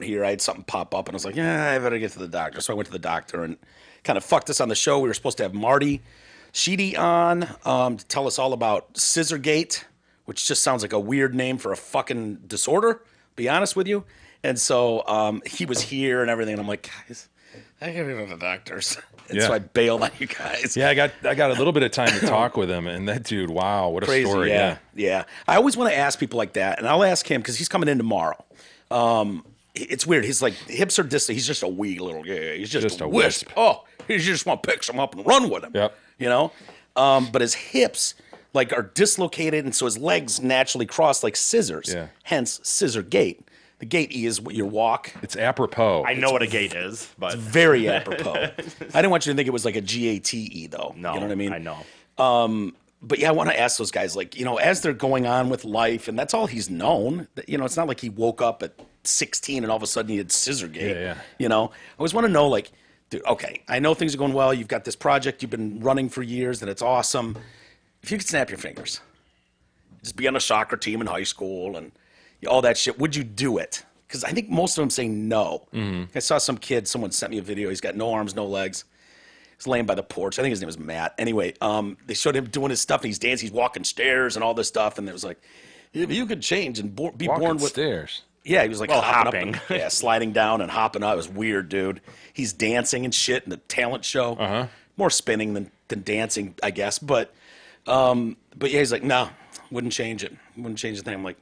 here. I had something pop up, and I was like, yeah, I better get to the doctor. So I went to the doctor and kind of fucked us on the show. We were supposed to have Marty Sheedy on to tell us all about Scissorgate, which just sounds like a weird name for a fucking disorder, be honest with you. And so he was here and everything, and I'm like, guys, I gotta go to the doctors. And so I bailed on you guys. Yeah, I got a little bit of time to talk with him, and that dude, wow, what a Crazy, story. Yeah. I always want to ask people like that, and I'll ask him because he's coming in tomorrow. It's weird. He's like, hips are distant. He's just a wee little guy. He's just a wisp. Oh, you just want to pick some up and run with him. Yep. You know? But his hips like are dislocated, and so his legs naturally cross like scissors. Yeah. Hence, scissor gait. The gait is what your walk. It's apropos. I know what a gate is, but It's very apropos. I didn't want you to think it was like a GATE though. no, You know what I mean? I know. But yeah, I want to ask those guys, like, you know, as they're going on with life, and that's all he's known. You know, it's not like he woke up at 16 and all of a sudden he had Scissorgate. Yeah. You know, I always want to know, like, dude, okay, I know things are going well. You've got this project you've been running for years, and it's awesome. If you could snap your fingers, just be on a soccer team in high school and all that shit, would you do it? Because I think most of them say no. Mm-hmm. I saw some kid, someone sent me a video. He's got no arms, no legs. He's laying by the porch. I think his name was Matt. Anyway, they showed him doing his stuff, and he's dancing. He's walking stairs and all this stuff. And it was like, if you could change and be Walking born with stairs. Yeah, he was like hopping. Up and, sliding down and hopping up. It was weird, dude. He's dancing and shit in the talent show. More spinning than dancing, I guess. But yeah, he's like, no, wouldn't change it. Wouldn't change the thing. I'm like,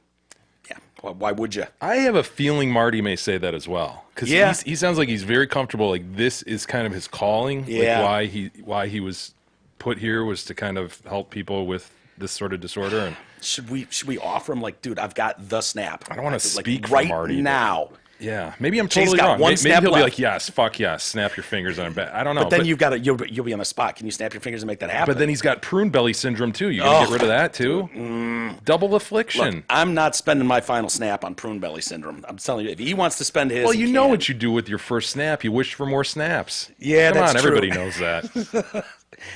yeah, why would you? I have a feeling Marty may say that as well, because he sounds like he's very comfortable. Like this is kind of his calling. Yeah. Like why he was put here was to kind of help people with this sort of disorder. And should we offer him, like, dude, I've got the snap. I don't want to speak like, for right Marty now. Yeah, maybe I'm Jay's totally got wrong. one Maybe snap he'll be left. like, yes, fuck yes, snap your fingers on bet. I don't know. But then you'll be on the spot. Can you snap your fingers and make that happen? But then he's got prune belly syndrome too. You gonna get rid of that too? Double affliction. Look, I'm not spending my final snap on prune belly syndrome. I'm telling you, if he wants to spend his, well, he you know can. what you do with your first snap. You wish for more snaps. Yeah, Come that's on, true. everybody knows that.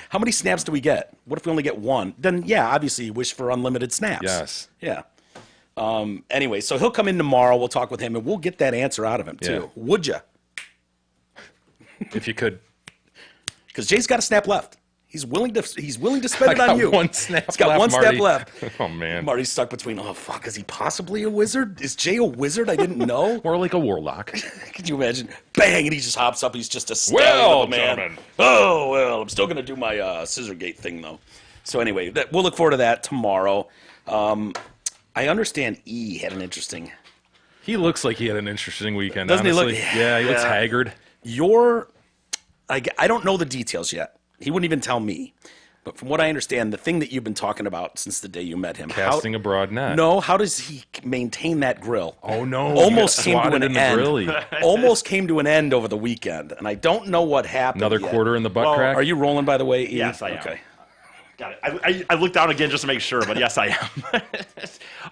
How many snaps do we get? What if we only get one? Then, yeah, obviously you wish for unlimited snaps. Yes. Yeah. Anyway, so he'll come in tomorrow. We'll talk with him, and we'll get that answer out of him, too. Yeah. Would you? If you could. Because Jay's got a snap left. He's willing to spend I it on got you. one snap He's got left, one Marty. snap left. Oh, man. Marty's stuck between, oh, fuck, is he possibly a wizard? Is Jay a wizard? I didn't know. More like a warlock. Could you imagine? Bang, and he just hops up. He's just a stallion Well, of a man. gentlemen. Oh, well, I'm still going to do my Scissorgate thing, though. So anyway, we'll look forward to that tomorrow. I understand E had an interesting... He looks like he had an interesting weekend, Doesn't honestly. he look... Yeah, he looks haggard. I don't know the details yet. He wouldn't even tell me. But from what I understand, the thing that you've been talking about since the day you met him... Casting a broad net. No, how does he maintain that grill? Oh, no. Almost You came got to swatted an in the end. grilly. Almost came to an end over the weekend, and I don't know what happened Another yet. quarter in the butt crack? Are you rolling, by the way, E? Yes, I am. Okay. Got it. I looked down again just to make sure, but yes, I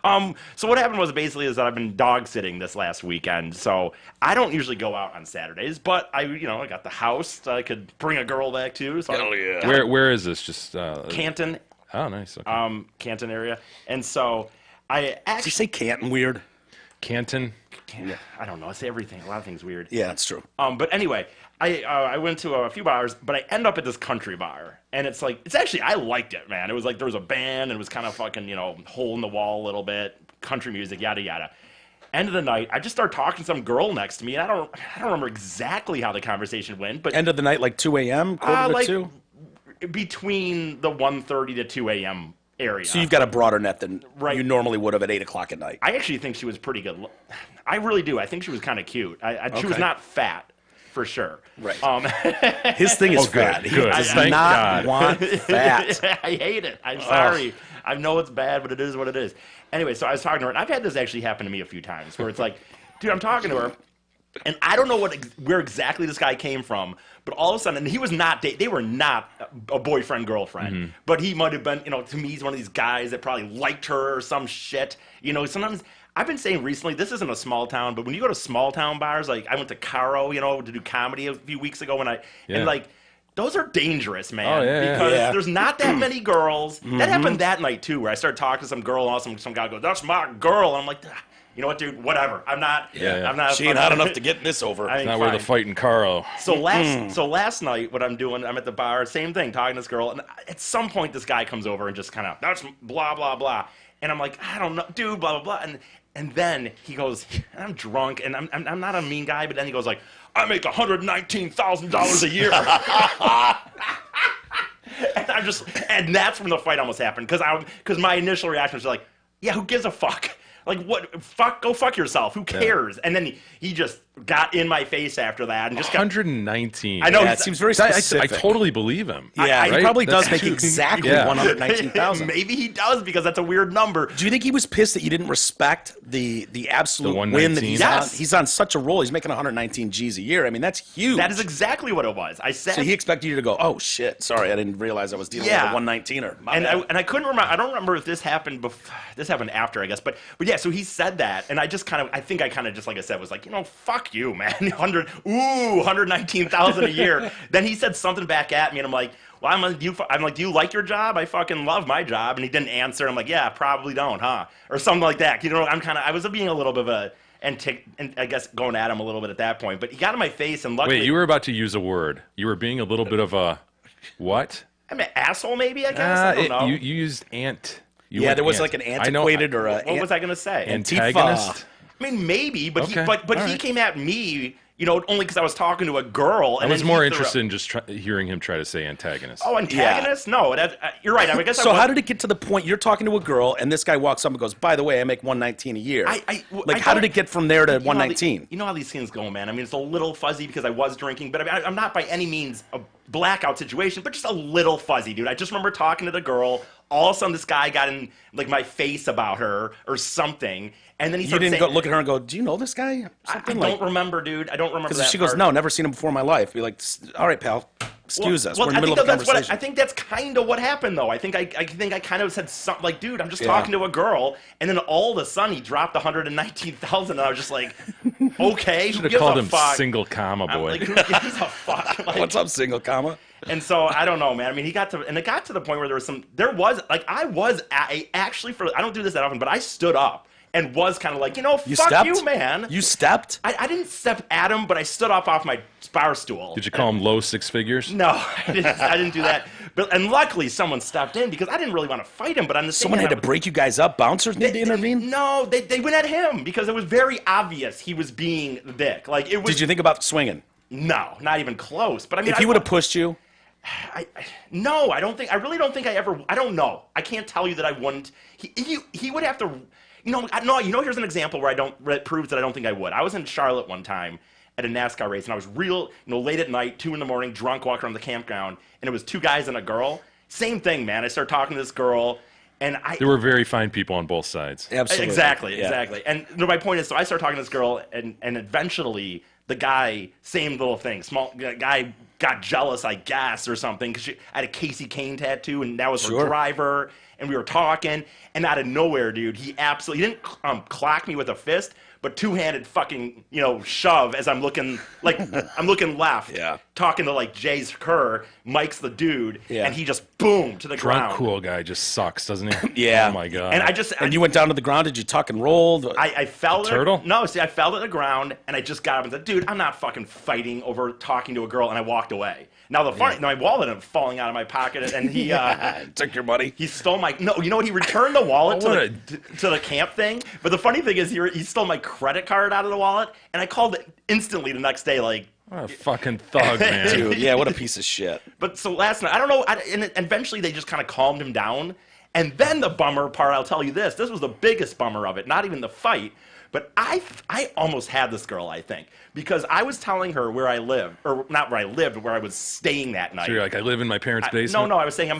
am. So what happened was basically is that I've been dog sitting this last weekend. So I don't usually go out on Saturdays, but I got the house. I could bring a girl back too. So Hell yeah. Where is this? Just Canton, Oh, nice. Okay. Canton area, and so I Did you actually say Canton weird? Canton. I don't know. I say everything. A lot of things weird. Yeah, that's true. But anyway, I went to a few bars, but I end up at this country bar, and it's actually I liked it, man. It was like there was a band, and it was kind of fucking hole in the wall a little bit, country music, yada yada. End of the night, I just start talking to some girl next to me, and I don't remember exactly how the conversation went, but End of the night, like 2 a.m., quarter to 2? between the 1:30 to 2 a.m. area. So you've got a broader net than Right. you normally would have at 8 o'clock at night. I actually think she was pretty good. I really do. I think she was kind of cute. She was Okay. not fat, for sure. Right. His thing is good, fat. He good. does Thank not God. want fat. I hate it. I'm sorry. I know it's bad, but it is what it is. Anyway, so I was talking to her, and I've had this actually happen to me a few times, where it's like, dude, I'm talking to her, and I don't know where exactly this guy came from, but all of a sudden, and he was not, they were not a boyfriend, girlfriend, but he might have been, to me, he's one of these guys that probably liked her or some shit. Sometimes, I've been saying recently, this isn't a small town, but when you go to small town bars, like I went to Caro, to do comedy a few weeks ago, and like, those are dangerous, man. Oh, yeah, because yeah. there's not that many girls. That happened that night, too, where I started talking to some girl, and all some guy goes, that's my girl. And I'm like, you know what, dude? Whatever. I'm not. Yeah. I'm not. She ain't hot enough to get this over. I- Not where the fine. fighting Carl. So last night, what I'm doing, I'm at the bar, same thing, talking to this girl, and at some point, this guy comes over and just kind of, that's blah blah blah, and I'm like, I don't know, dude, blah blah blah, and then he goes, I'm drunk, and I'm not a mean guy, but then he goes like, I make $119,000 a year. And that's when the fight almost happened, because my initial reaction was like, yeah, who gives a fuck? Like, what? Go fuck yourself. Who cares? Yeah. And then he just got in my face after that and just 119. I know. Yeah, it seems very specific. I totally believe him. Yeah, right? he probably does That's make exactly 119,000. Maybe he does, because that's a weird number. Do you think he was pissed that you didn't respect the absolute The win that he's 119? on? Yes. He's on such a roll. He's making 119 G's a year. I mean, that's huge. That is exactly what it was. I said. So he expected you to go, oh shit, sorry, I didn't realize I was dealing with a 119er. And I couldn't remember. I don't remember if this happened before. This happened after, I guess. But yeah. So he said that, and I think I kind of just, like I said, was like, fuck you, man. 119,000 a year. Then he said something back at me, and I'm like, well, I'm like, do you like your job? I fucking love my job. And he didn't answer. I'm like, yeah, probably don't, huh? Or something like that. I was being a little bit of a, and I guess going at him a little bit at that point. But he got in my face, and luckily. Wait, you were about to use a word. You were being a little bit of a what? I'm an asshole, maybe, I guess. I don't know. You used ant. There was like an antiquated or a... What was I going to say? Antagonist? I mean, maybe, but Okay. he came at me, only because I was talking to a girl. And I was more interested in just hearing him try to say antagonist. Oh, antagonist? Yeah. No, you're right. I guess. So how did it get to the point you're talking to a girl and this guy walks up and goes, "By the way, I make 119 a year." How did it get from there to 119? You know how these things go, man. I mean, it's a little fuzzy because I was drinking, but I'm not by any means a blackout situation, but just a little fuzzy, dude. I just remember talking to the girl. All of a sudden, this guy got in my face about her or something, and then he started saying, go look at her and go, "Do you know this guy?" I don't remember, dude. I don't remember. Because if she goes, "No, never seen him before in my life," be like, "All right, pal, excuse us. We're in the middle of a conversation." I think that's kind of what happened, though. I think I kind of said something like, "Dude, I'm just talking to a girl," and then all of a sudden he dropped 119,000, and I was just like, "Okay, should have called him Single Comma Boy." Like, who gives a fuck? What's up, Single Comma? And so I don't know, man. I mean, it got to the point where I actually, I don't do this that often, but I stood up and was kind of like, fuck you, man. You stepped? I didn't step at him, but I stood up off my bar stool. Did you call him low six figures? No, I didn't do that. And luckily, someone stepped in because I didn't really want to fight him. But on the same someone had to break you guys up. Bouncers need to intervene. No, they went at him because it was very obvious he was being the dick. Like it was. Did you think about swinging? No, not even close. But I mean, if he would have pushed you. No, I don't think. I really don't think I ever. I don't know. I can't tell you that I wouldn't. He would have to. Here's an example where it proves that I don't think I would. I was in Charlotte one time at a NASCAR race, and I was real, late at night, 2 a.m, drunk, walking around the campground, and it was 2 guys and a girl. Same thing, man. I started talking to this girl, and there were very fine people on both sides. Absolutely. Exactly. And my point is, so I started talking to this girl, and eventually the guy, same little thing, small guy got jealous, I guess, or something, because I had a Casey Kane tattoo, and that was her driver, and we were talking, and out of nowhere, dude, he didn't clock me with a fist, but 2-handed fucking, shove as I'm looking left, talking to Jay's Kerr, Mike's the dude, and he just boom to the ground. Drunk cool guy just sucks, doesn't he? Yeah. Oh my god. And you went down to the ground. Did you tuck and roll? I fell. Turtle? No, see, I fell to the ground, and I just got up and said, "Dude, I'm not fucking fighting over talking to a girl," and I walked away. Now my wallet ended up falling out of my pocket, and he took your money. He stole my you know what? He returned the wallet to the camp thing. But the funny thing is, he stole my credit card out of the wallet, and I called it instantly the next day, like. What a fucking thug, man. Dude, yeah, what a piece of shit. But so last night, I don't know, and eventually they just kind of calmed him down. And then the bummer part, I'll tell you this was the biggest bummer of it, not even the fight. But I almost had this girl, I think, because I was telling her where I lived, or not where I lived, but where I was staying that night. So you're like, I live in my parents' basement? No, I was saying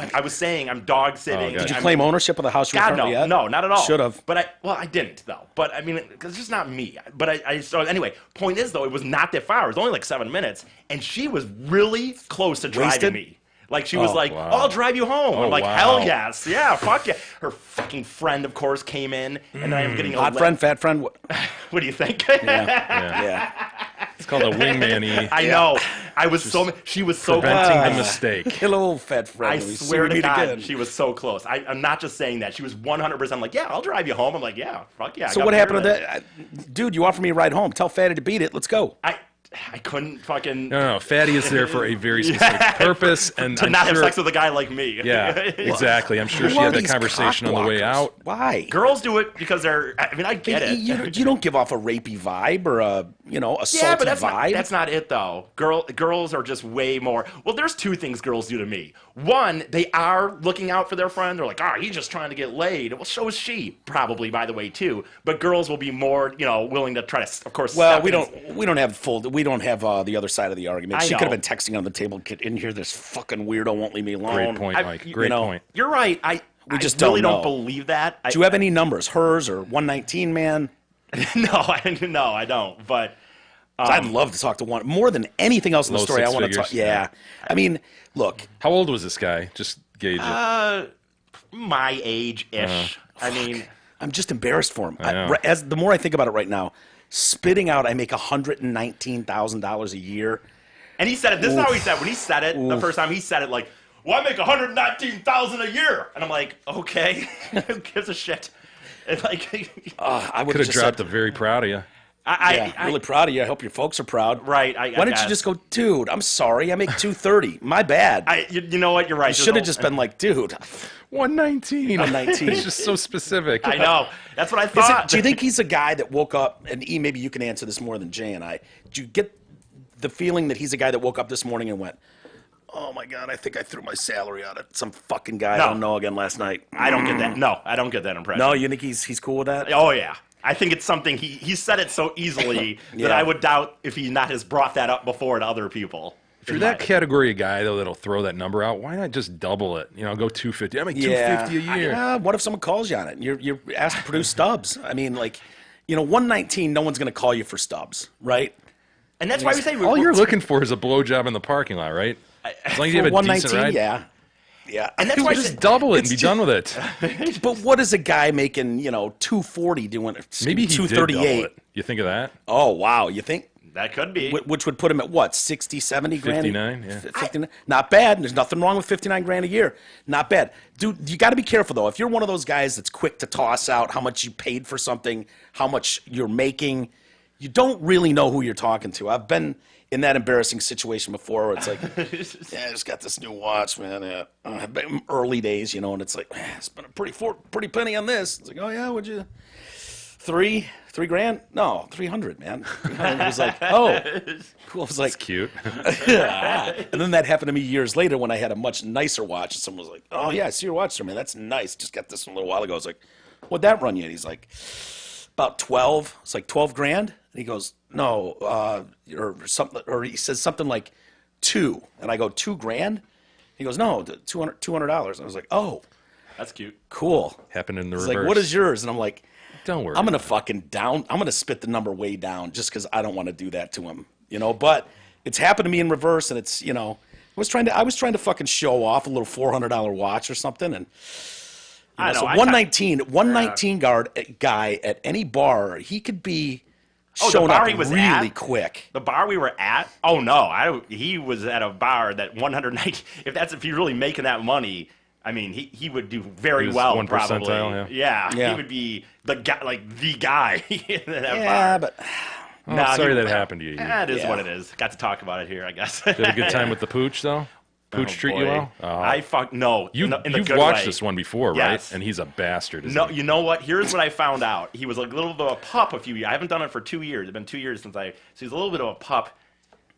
I'm dog sitting. Did you claim ownership of the house you were currently at? No, not at all. Should have. But I didn't though. But I mean, because it's just not me. But so anyway, point is though, it was not that far. It was only like 7 minutes, and she was really close to driving me. Like, she was like, wow. "Oh, I'll drive you home." Oh, I'm like, wow. "Hell yes. Yeah, fuck yeah." Her fucking friend, of course, came in, and I'm getting a hot friend, fat friend. What do you think? Yeah. It's called a wingman-y. I know. I was she was so Preventing close. the mistake. Hello, fat friend. I We swear to meet God, again. she was so close. I'm not just saying that. She was 100% like, yeah, I'll drive you home. I'm like, yeah, fuck yeah. So what happened to that? Dude, you offered me a ride home. Tell Fatty to beat it. Let's go. I couldn't fucking... No, Fatty is there for a very specific purpose. And to I'm not sure, have sex with a guy like me. Yeah, exactly. I'm sure Who she are had that these conversation on the way cockblockers? out. Why? Girls do it because they're... I mean, I get it. You don't give off a rapey vibe or a, assaulty Yeah, but vibe. that's not it, though. Girls are just way more... Well, there's two things girls do to me. One, they are looking out for their friend. They're like, he's just trying to get laid. Well, so is she, probably, by the way, too. But girls will be more, willing to try to, of course... Well, we don't have the other side of the argument. I She know. could have been texting on the table, get in here, this fucking weirdo won't leave me alone. Great point, Mike. Great point. You're right. I just really don't don't know. believe that. Do you have any numbers? Hers or 119, man? No, I don't. But... I'd love to talk to one. More than anything else in the Low story, I six want to figures. talk. Yeah. I mean, look. How old was this guy? Just gauge it. My age-ish. I mean... I'm just embarrassed for him. I know. As the more I think about it right now, spitting out, I make $119,000 a year. And he said it. This is how he said it. When he said it the first time, he said it like, well, I make $119,000 a year. And I'm like, okay, who gives a shit? It's like, I would Could have dropped a very proud of you. I'm really proud of you. I hope your folks are proud. Right. Why didn't guess. you just go, dude, I'm sorry. I make $230. My bad. You know what? You're right. You should have just been like, dude, 119. 119. It's just so specific. I know. That's what I thought. do you think he's a guy that woke up, and E, maybe you can answer this more than Jay and I, do you get the feeling that he's a guy that woke up this morning and went, oh my God, I think I threw my salary out at some fucking guy I don't know again last night? I don't get that. No, I don't get that impression. No, you think he's cool with that? Oh, yeah. I think it's something he said it so easily that I would doubt if he not has brought that up before to other people. If you're that category of guy, though, that'll throw that number out, why not just double it? Go 250. I make 250 a year. What if someone calls you on it? And you're asked to produce stubs. I mean, 119, no one's going to call you for stubs, right? And that's why we say All you're looking for is a blowjob in the parking lot, right? As long as you have a decent ride. Yeah. And that's why just double it and be done with it. But what is a guy making, 240 doing Maybe he did 238? double it. You think of that? Oh, wow. You think? that could be. Which would put him at what, 60, 70 grand? 59, yeah. 59. Not bad. There's nothing wrong with 59 grand a year. Not bad. Dude, you got to be careful, though. If you're one of those guys that's quick to toss out how much you paid for something, how much you're making, you don't really know who you're talking to. I've been in that embarrassing situation before where it's like, yeah, I just got this new watch, man. Yeah. Early days, and it's like, I spent a pretty penny on this. It's like, oh, yeah, would you? $3 grand? No, 300, man. 300 was like, oh, cool. I was like, It's cute. and then that happened to me years later when I had a much nicer watch, and someone was like, oh, yeah, I see your watch there, man. That's nice. Just got this a little while ago. I was like, what'd that run you? And he's like, about 12. It's like 12 grand. And he goes, no, or something, or he says something like 2. And I go, 2 grand? He goes, no, $200. And I was like, oh, That's cute. cool. Happened in the He's reverse. like, what is yours? And I'm like, Don't worry. I'm going to spit the number way down just because I don't want to do that to him, but it's happened to me in reverse. And it's, I was trying to fucking show off a little $400 watch or something. And I know. so 119 guy at any bar, he could be the showing bar up he was really at? quick. The bar we were at? Oh no, he was at a bar that 190. If you're really making that money, I mean, he would do very was well. 1 Probably, percentile, Yeah. he would be the guy in that Yeah, bar. but Oh, Nah, sorry that happened to you. That is Yeah. what it is. Got to talk about it here, I guess. Did a good time with the pooch, though? Pooch treat you well? No. You've in the good watched way. this one before, Yes. right? And he's a bastard. Isn't No, he? you know what? Here's what I found out. He was a little bit of a pup a few years. I haven't done it for 2 years. It's been 2 years since so he's a little bit of a pup.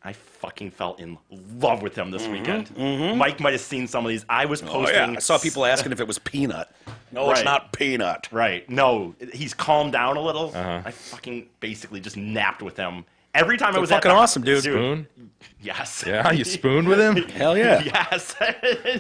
I fucking fell in love with him this weekend. Mike might have seen some of these. I was posting. I saw people asking if it was Peanut. No, it's Right. not Peanut. Right. No, he's calmed down a little. Uh-huh. I fucking basically just napped with him. Every time I was fucking at the, awesome, dude. Spoon? Yes. Yeah, you spooned with him? Hell yeah. Yes.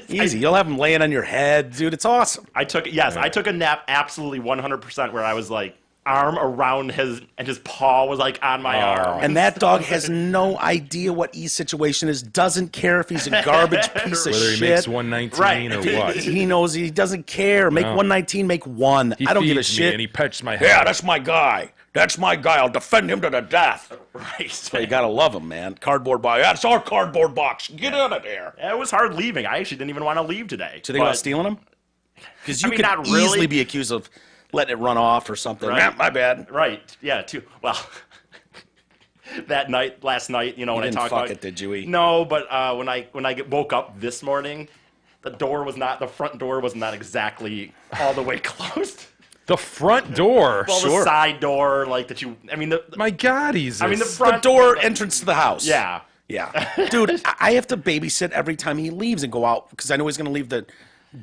Easy. You'll have him laying on your head, dude. It's awesome. I took a nap absolutely 100% where I was like, arm around his paw was like on my arm. And that dog has no idea what situation is, doesn't care if he's a garbage piece of Whether shit. he makes 119 or what. He knows he doesn't care. Make 119, make one. I don't give a feeds me shit. and he pets my head. Yeah, that's my guy. That's my guy. I'll defend him to the death. Right. So you gotta love him, man. Cardboard box. That's our cardboard box. Get out of there. It was hard leaving. I actually didn't even want to leave today. So you think about stealing him? Because you could not really. easily be accused of letting it run off or something. Right. Nah, my bad. Right. Yeah. Too. Well, last night, when I didn't talked fuck about it, did you? No, but when I woke up this morning, the front door was not exactly all the way closed. The front door. Well, the side door, like that you. I mean, My God, he's. the The front door entrance to the house. Yeah. Yeah. Dude, I have to babysit every time he leaves and go out because I know he's going to leave the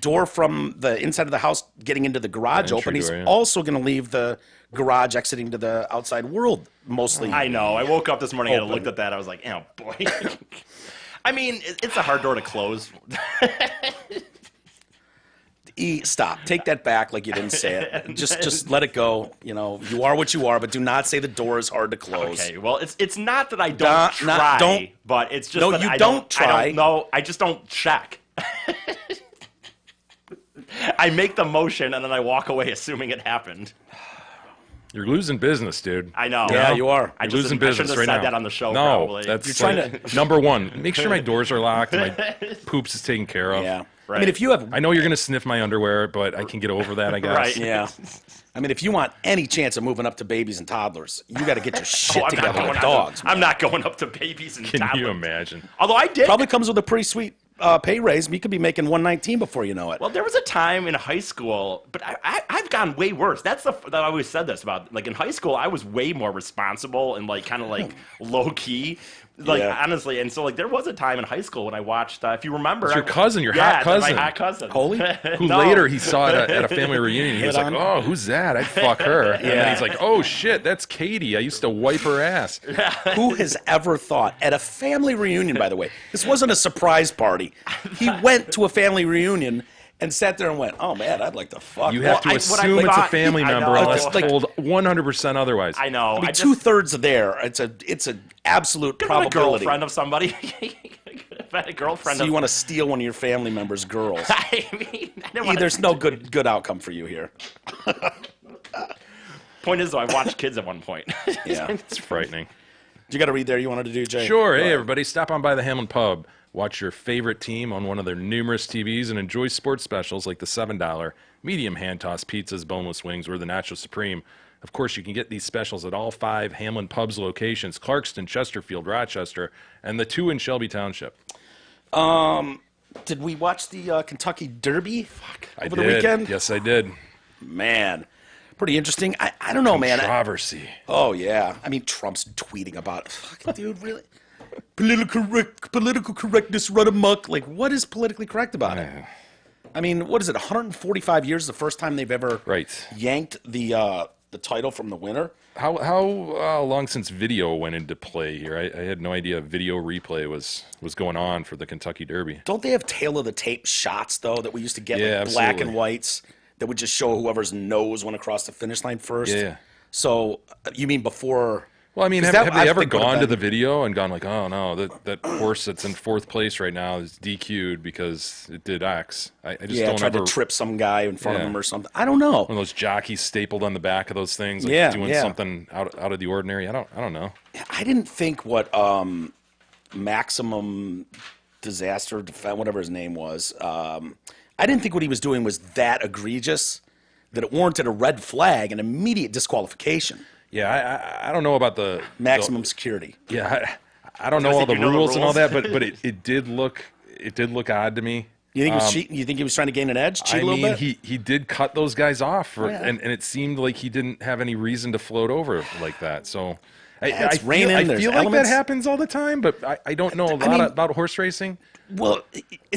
door from the inside of the house getting into the garage open. He's also going to leave the garage exiting to the outside world mostly. I know. I woke up this morning and I looked at that. I was like, oh, boy. I mean, it's a hard door to close. Stop. Take that back like you didn't say it. Just let it go. You are what you are, but do not say the door is hard to close. Okay, well, it's not that I don't try, but it's just that I don't try. I just don't check. I make the motion and then I walk away assuming it happened. You're losing business, dude. I know. Yeah, you are. You're losing business right now. I shouldn't have said that on the show, no, probably. that's You're trying to number one. Make sure my doors are locked and my poops is taken care of. Yeah. Right. I mean, if you have... I know you're going to sniff my underwear, but I can get over that, I guess. Right. Yeah. I mean, if you want any chance of moving up to babies and toddlers, you got to get your shit I'm together not with going dogs. I'm not going up to babies and Can toddlers. you imagine? Although I did. Probably comes with a pretty sweet pay raise. You could be making 119 before you know it. Well, there was a time in high school, but I've gone way worse. That I always said this about. Like in high school, I was way more responsible and like kind of like low key. Like honestly, and so like there was a time in high school when I watched. If you remember, It's your cousin, your hot cousin, my hot cousin, Holy, who later he saw it at a family reunion. He was like, on. "Oh, who's that? I'd fuck her." And then he's like, "Oh shit, that's Katie. I used to wipe her ass." Who has ever thought at a family reunion? By the way, this wasn't a surprise party. He went to a family reunion and sat there and went, "Oh man, I'd like to fuck." You have to assume it's a family I member know. unless It's like- told 100% otherwise. I know. I mean, 2/3 of there. It's an absolute I'm a probability. girlfriend of somebody. If I had a girlfriend So you of, want to steal one of your family members' girls? I mean, I didn't want There's no good outcome for you here. Point is, though, I watched kids at one point. Yeah, It's frightening. you got to read there. You wanted to do, Jay? Sure. Hey, everybody, stop on by the Hamlin Pub. Watch your favorite team on one of their numerous TVs and enjoy sports specials like the $7 medium hand-tossed pizzas, boneless wings, or the Nacho Supreme. Of course, you can get these specials at all 5 Hamlin Pubs locations, Clarkston, Chesterfield, Rochester, and the 2 in Shelby Township. Did we watch the Kentucky Derby over the I did. weekend? Yes, I did. Man, pretty interesting. I don't know, man. Controversy. Oh, yeah. I mean, Trump's tweeting about it. Fucking dude, really? Political correctness run amok. Like, what is politically correct about it? I mean, what is it, 145 years the first time they've ever yanked the title from the winner? How long since video went into play here? I had no idea video replay was going on for the Kentucky Derby. Don't they have tail of the tape shots, though, that we used to get, Yeah, like black absolutely. and whites, that would just show whoever's nose went across the finish line first? Yeah. So, you mean before... Well, I mean, 'Cause have that, they I ever think, would've gone to been- the video and gone like, oh no, that horse that's in 4th place right now is DQ'd because it did X? I just don't tried ever to trip some guy in front of Yeah. him or something. I don't know. one of those jockeys stapled on the back of those things, like Yeah, doing yeah. something out of the ordinary. I don't know. I didn't think what Maximum Disaster Defense, whatever his name was, I didn't think what he was doing was that egregious that it warranted a red flag and immediate disqualification. Yeah, I don't know about the Maximum security. Yeah, I don't know all the rules and all that, but it did look odd to me. You think he was cheating? You think he was trying to gain an edge? Cheat I a little mean, bit? he did cut those guys off, Yeah. and it seemed like he didn't have any reason to float over like that. So I it's raining, I there's feel like elements. that happens all the time, but I don't know a lot about horse racing. Well,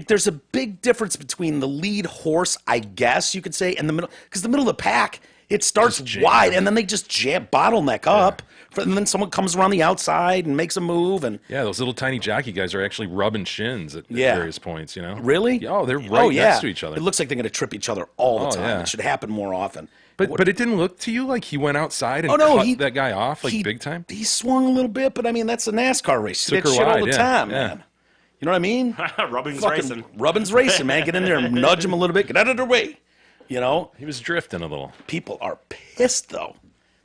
there's a big difference between the lead horse, I guess you could say, and the middle, because the middle of the pack It starts wide, and then they just bottleneck up, and then someone comes around the outside and makes a move. And yeah, those little tiny jockey guys are actually rubbing shins at various points, you know? Really? Oh, they're right next to each other. It looks like they're going to trip each other all the time. Yeah. It should happen more often. But it didn't look to you like he went outside and cut that guy off big time? He swung a little bit, but I mean, that's a NASCAR race. Took That her shit all wide, the time, man. You know what I mean? Rubbing's racing. Rubbing's racing, man. Get in there and nudge him a little bit. Get out of their way. You know? He was drifting a little. People are pissed, though.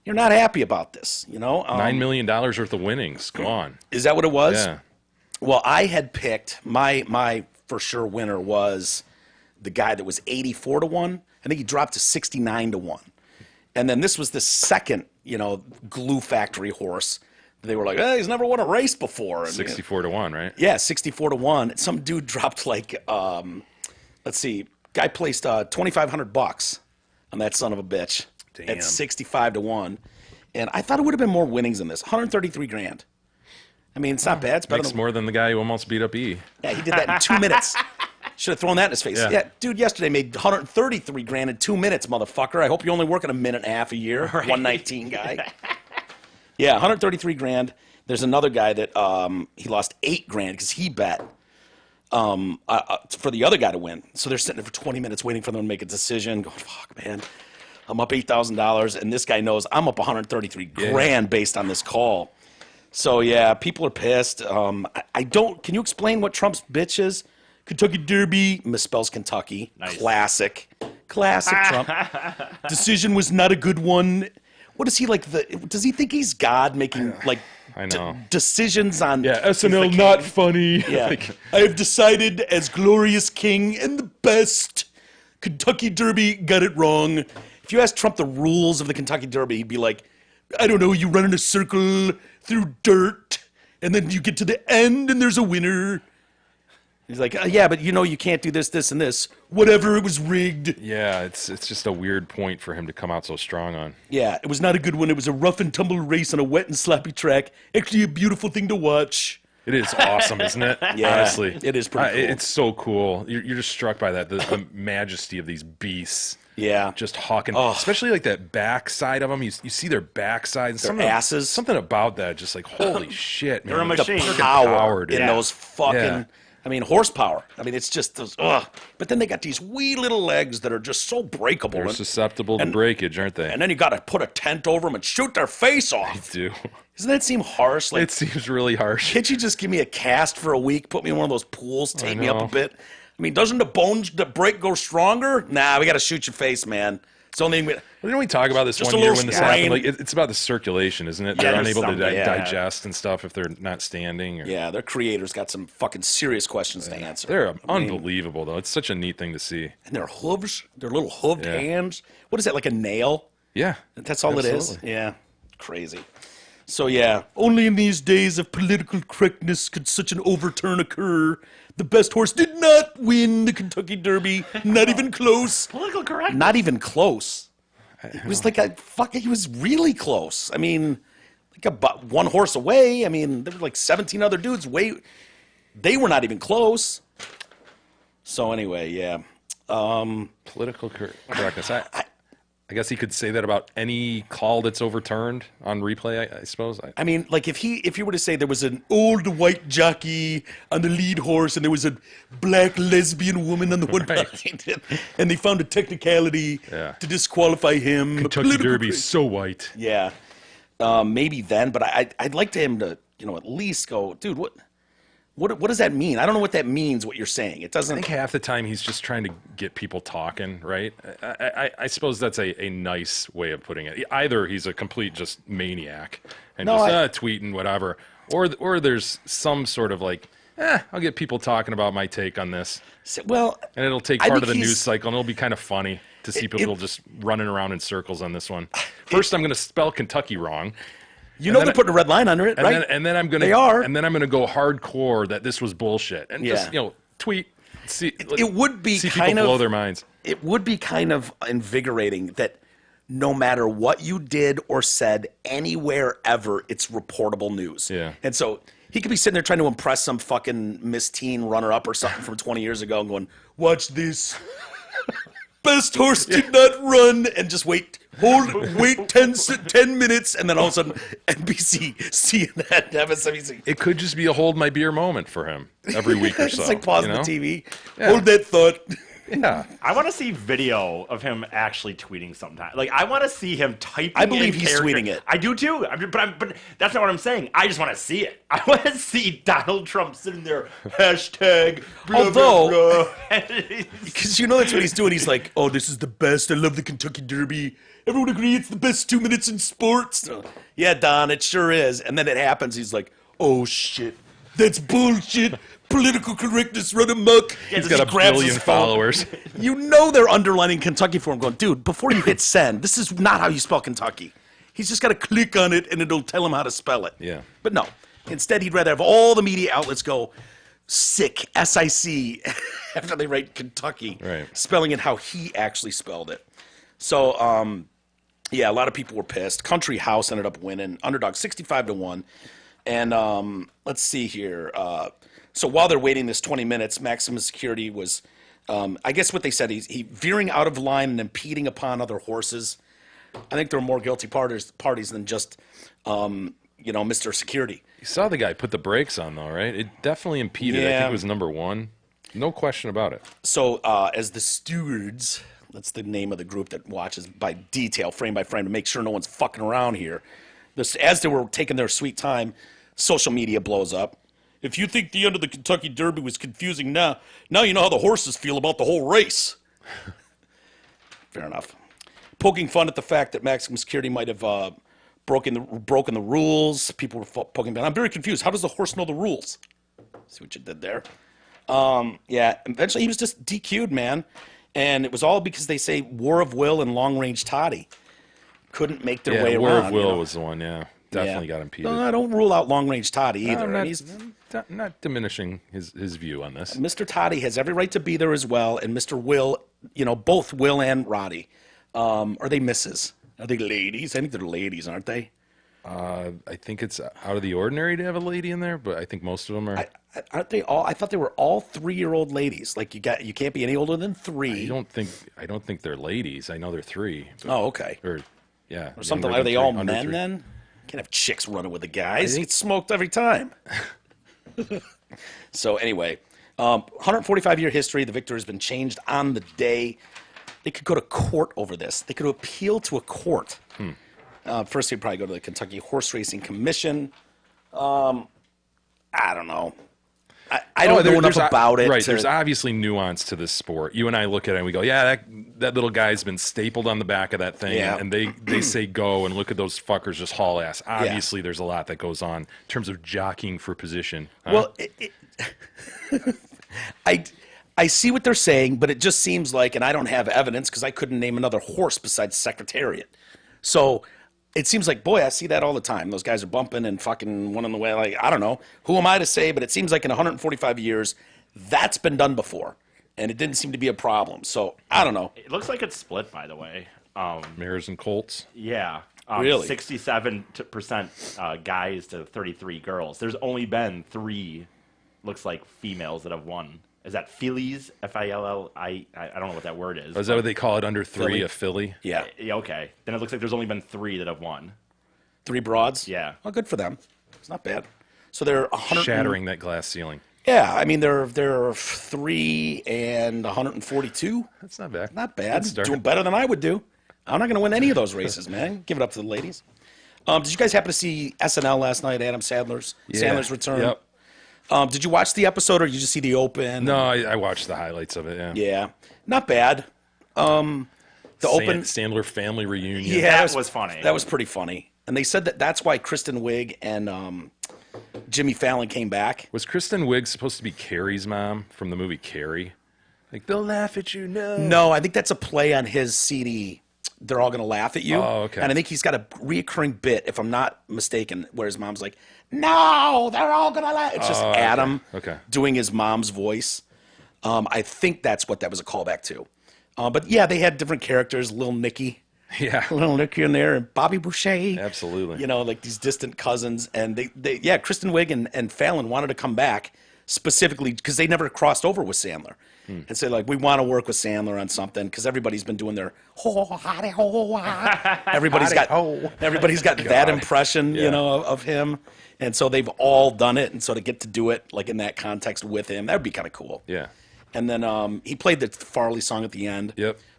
You're not happy about this, you know? $9 million worth of winnings. Go on. Is that what it was? Yeah. Well, I had picked, my for sure winner was the guy that was 84 to 1. I think he dropped to 69 to 1. And then this was the second, glue factory horse. They were like, hey, he's never won a race before. And, 64 to 1, right? Yeah, 64 to 1. Some dude dropped like, let's see, guy placed $2,500 on that son of a bitch. Damn. At 65 to 1. And I thought it would have been more winnings than this. 133 grand. I mean, it's not bad. It's better Makes than more than the guy who almost beat up E. Yeah, he did that in 2 minutes. Should have thrown that in his face. Yeah, dude, yesterday made 133 grand in 2 minutes, motherfucker. I hope you only working a minute and a half a year. Right. 119 guy. Yeah, 133 grand. There's another guy that he lost 8 grand because he bet for the other guy to win. So they're sitting there for 20 minutes waiting for them to make a decision. Going, fuck, man. I'm up $8,000, and this guy knows I'm up 133 grand based on this call. So, yeah, people are pissed. I don't – can you explain what Trump's bitch is? Kentucky Derby misspells Kentucky. Nice. Classic Trump. Decision was not a good one. What is he like? Does he think he's God making like I know. decisions on? Yeah, SNL not funny. Yeah, I have decided as glorious king and the best. Kentucky Derby got it wrong. If you ask Trump the rules of the Kentucky Derby, he'd be like, I don't know. You run in a circle through dirt, and then you get to the end, and there's a winner. He's like, yeah, but you can't do this, this, and this. Whatever, it was rigged. Yeah, it's just a weird point for him to come out so strong on. Yeah, it was not a good one. It was a rough and tumble race on a wet and sloppy track. Actually, a beautiful thing to watch. It is awesome, isn't it? Yeah, honestly, it is pretty cool. It's so cool. You're just struck by that, the majesty of these beasts. Yeah, just hawking, especially like that backside of them. You see their backside, their asses. Something about that, just like holy shit, man! They're a machine. The power in those fucking. Yeah. I mean, horsepower. I mean, it's just those. But then they got these wee little legs that are just so breakable. They're susceptible to breakage, aren't they? And then you got to put a tent over them and shoot their face off. They do. Doesn't that seem harsh? Like, it seems really harsh. Can't you just give me a cast for a week, put me in one of those pools, take me up a bit? I mean, doesn't the bones that break go stronger? Nah, we got to shoot your face, man. It's only. Didn't we talk about this one year when this happened? Like, it's about the circulation, isn't it? They're unable to digest and stuff if they're not standing. Yeah, their creators got some fucking serious questions to answer. They're unbelievable, though. It's such a neat thing to see. And their hooves, their little hooved hands. What is that, like a nail? Yeah. That's all it is? Yeah. Crazy. So, yeah, only in these days of political correctness could such an overturn occur. The best horse did not win the Kentucky Derby. Not even close. Political correctness. Not even close. It was like he was really close. I mean, like about one horse away. I mean, there were like 17 other dudes. They were not even close. So anyway, yeah. Political correctness. I guess he could say that about any call that's overturned on replay, I suppose. I mean, like if you were to say there was an old white jockey on the lead horse and there was a black lesbian woman on the one behind, and they found a technicality to disqualify him. Kentucky Derby's so white. Yeah, maybe then, but I'd like him to at least go, dude, what does that mean? I don't know what that means, what you're saying. It doesn't. I think half the time he's just trying to get people talking, right? I suppose that's a nice way of putting it. Either he's a complete just maniac and tweeting whatever, or there's some sort of like, I'll get people talking about my take on this. Well, and it'll take part of the news cycle, and it'll be kind of funny to see people just running around in circles on this one. First, I'm going to spell Kentucky wrong. They're putting a red line under it, right? And then I'm gonna go hardcore that this was bullshit, and just tweet. See, it would be see kind people of blow their minds. It would be kind of invigorating that no matter what you did or said anywhere ever, it's reportable news. Yeah. And so he could be sitting there trying to impress some fucking Miss Teen runner-up or something from 20 years ago, and going, "Watch this." best horse did not run, and just wait 10 minutes, and then all of a sudden NBC, CNN, MSNBC. It could just be a hold my beer moment for him every week or so. It's like pausing you know? the TV. Yeah. Hold that thought. Yeah. I want to see video of him actually tweeting sometime. Like, I want to see him typing. I believe in he's character. tweeting it. I do too. But that's not what I'm saying. I just want to see it. I want to see Donald Trump sitting there, hashtag. Blah, Although, blah, blah. because you know that's what he's doing. He's like, oh, this is the best. I love the Kentucky Derby. Everyone agree it's the best 2 minutes in sports. Yeah, Don, it sure is. And then it happens. He's like, oh, shit. That's bullshit. Political correctness run amok. He's got a billion followers. You know they're underlining Kentucky for him, going, dude, before you hit send, this is not how you spell Kentucky. He's just got to click on it, and it'll tell him how to spell it. Yeah. But no. Instead, he'd rather have all the media outlets go sick, S-I-C, after they write Kentucky, right, spelling it how he actually spelled it. So, yeah, a lot of people were pissed. Country House ended up winning, underdog 65-1. And let's see here. So while they're waiting this 20 minutes, maximum security was, I guess what they said, he veering out of line and impeding upon other horses. I think there were more guilty parties than just, Mr. Security. You saw the guy put the brakes on, though, right? It definitely impeded. Yeah. I think it was number one. No question about it. So as the stewards, that's the name of the group that watches by detail, frame by frame, to make sure no one's fucking around here. As they were taking their sweet time, social media blows up. If you think the end of the Kentucky Derby was confusing now you know how the horses feel about the whole race. Fair enough. Poking fun at the fact that maximum security might have broken the rules. People were poking fun. I'm very confused. How does the horse know the rules? See what you did there. Yeah, eventually he was just DQ'd, man. And it was all because they say War of Will and Long Range Toddy couldn't make their way War around. of Will was the one, yeah. Definitely got impeded. No, I don't rule out Long Range Toddy either. I'm not diminishing his view on this. Mr. Toddy has every right to be there as well, and Mr. Will, both Will and Roddy. Are they misses? Are they ladies? I think they're ladies, aren't they? I think it's out of the ordinary to have a lady in there, but I think most of them are. Aren't they all? I thought they were all 3-year-old ladies. Like you can't be any older than 3. I don't think they're ladies. I know they're 3. But, oh, okay. Or Something. Are they all men then? Can't have chicks running with the guys. He gets smoked every time. So anyway, 145-year history. The victor has been changed on the day. They could go to court over this. They could appeal to a court. First, they'd probably go to the Kentucky Horse Racing Commission. I don't know. I don't know enough about it. Right. There's obviously nuance to this sport. You and I look at it and we go, yeah, that little guy's been stapled on the back of that thing. Yeah. And they say go, and look at those fuckers just haul ass. Obviously, there's a lot that goes on in terms of jockeying for position. Well, I see what they're saying, but it just seems like, and I don't have evidence because I couldn't name another horse besides Secretariat. So it seems like, boy, I see that all the time. Those guys are bumping and fucking one in the way. Like, I don't know. Who am I to say? But it seems like in 145 years, that's been done before. And it didn't seem to be a problem. So I don't know. It looks like it's split, by the way. Mares and colts. Yeah. Really? 67% guys to 33 girls. There's only been 3, looks like, females that have won. Is that fillies? F-I-L-L-I? I don't know what that word is. Is that what they call it under 3, filly? a filly? Yeah. Yeah, okay. Then it looks like there's only been 3 that have won. 3 broads? Yeah. Well, good for them. It's not bad. So they're 100. Shattering that glass ceiling. Yeah, I mean, they're 3 and 142. That's not bad. Not bad. Good start. Doing better than I would do. I'm not going to win any of those races, man. Give it up to the ladies. Did you guys happen to see SNL last night? Adam Sandler's return. Yep. Did you watch the episode, or did you just see the open? No, I watched the highlights of it. Yeah. Yeah, not bad. The open Sandler family reunion. Yeah, That was funny. That was pretty funny. And they said that's why Kristen Wiig and Jimmy Fallon came back. Was Kristen Wiig supposed to be Carrie's mom from the movie Carrie? Like, they'll laugh at you, no. No, I think that's a play on his CD. They're all going to laugh at you. Oh, okay. And I think he's got a reoccurring bit, if I'm not mistaken, where his mom's like, no, they're all going to laugh. It's just Adam doing his mom's voice. I think that's what that was a callback to. But yeah, they had different characters. Little Nicky. Yeah. Little Nicky in there, and Bobby Boucher. Absolutely. You know, like these distant cousins. And Kristen Wiig and Fallon wanted to come back specifically because they never crossed over with Sandler. and say like, we want to work with Sandler on something because everybody's been doing their everybody's got that impression, you know, of him, and so they've all done it, and so to get to do it like in that context with him, that'd be kind of cool. Yeah. And then he played the Farley song at the end,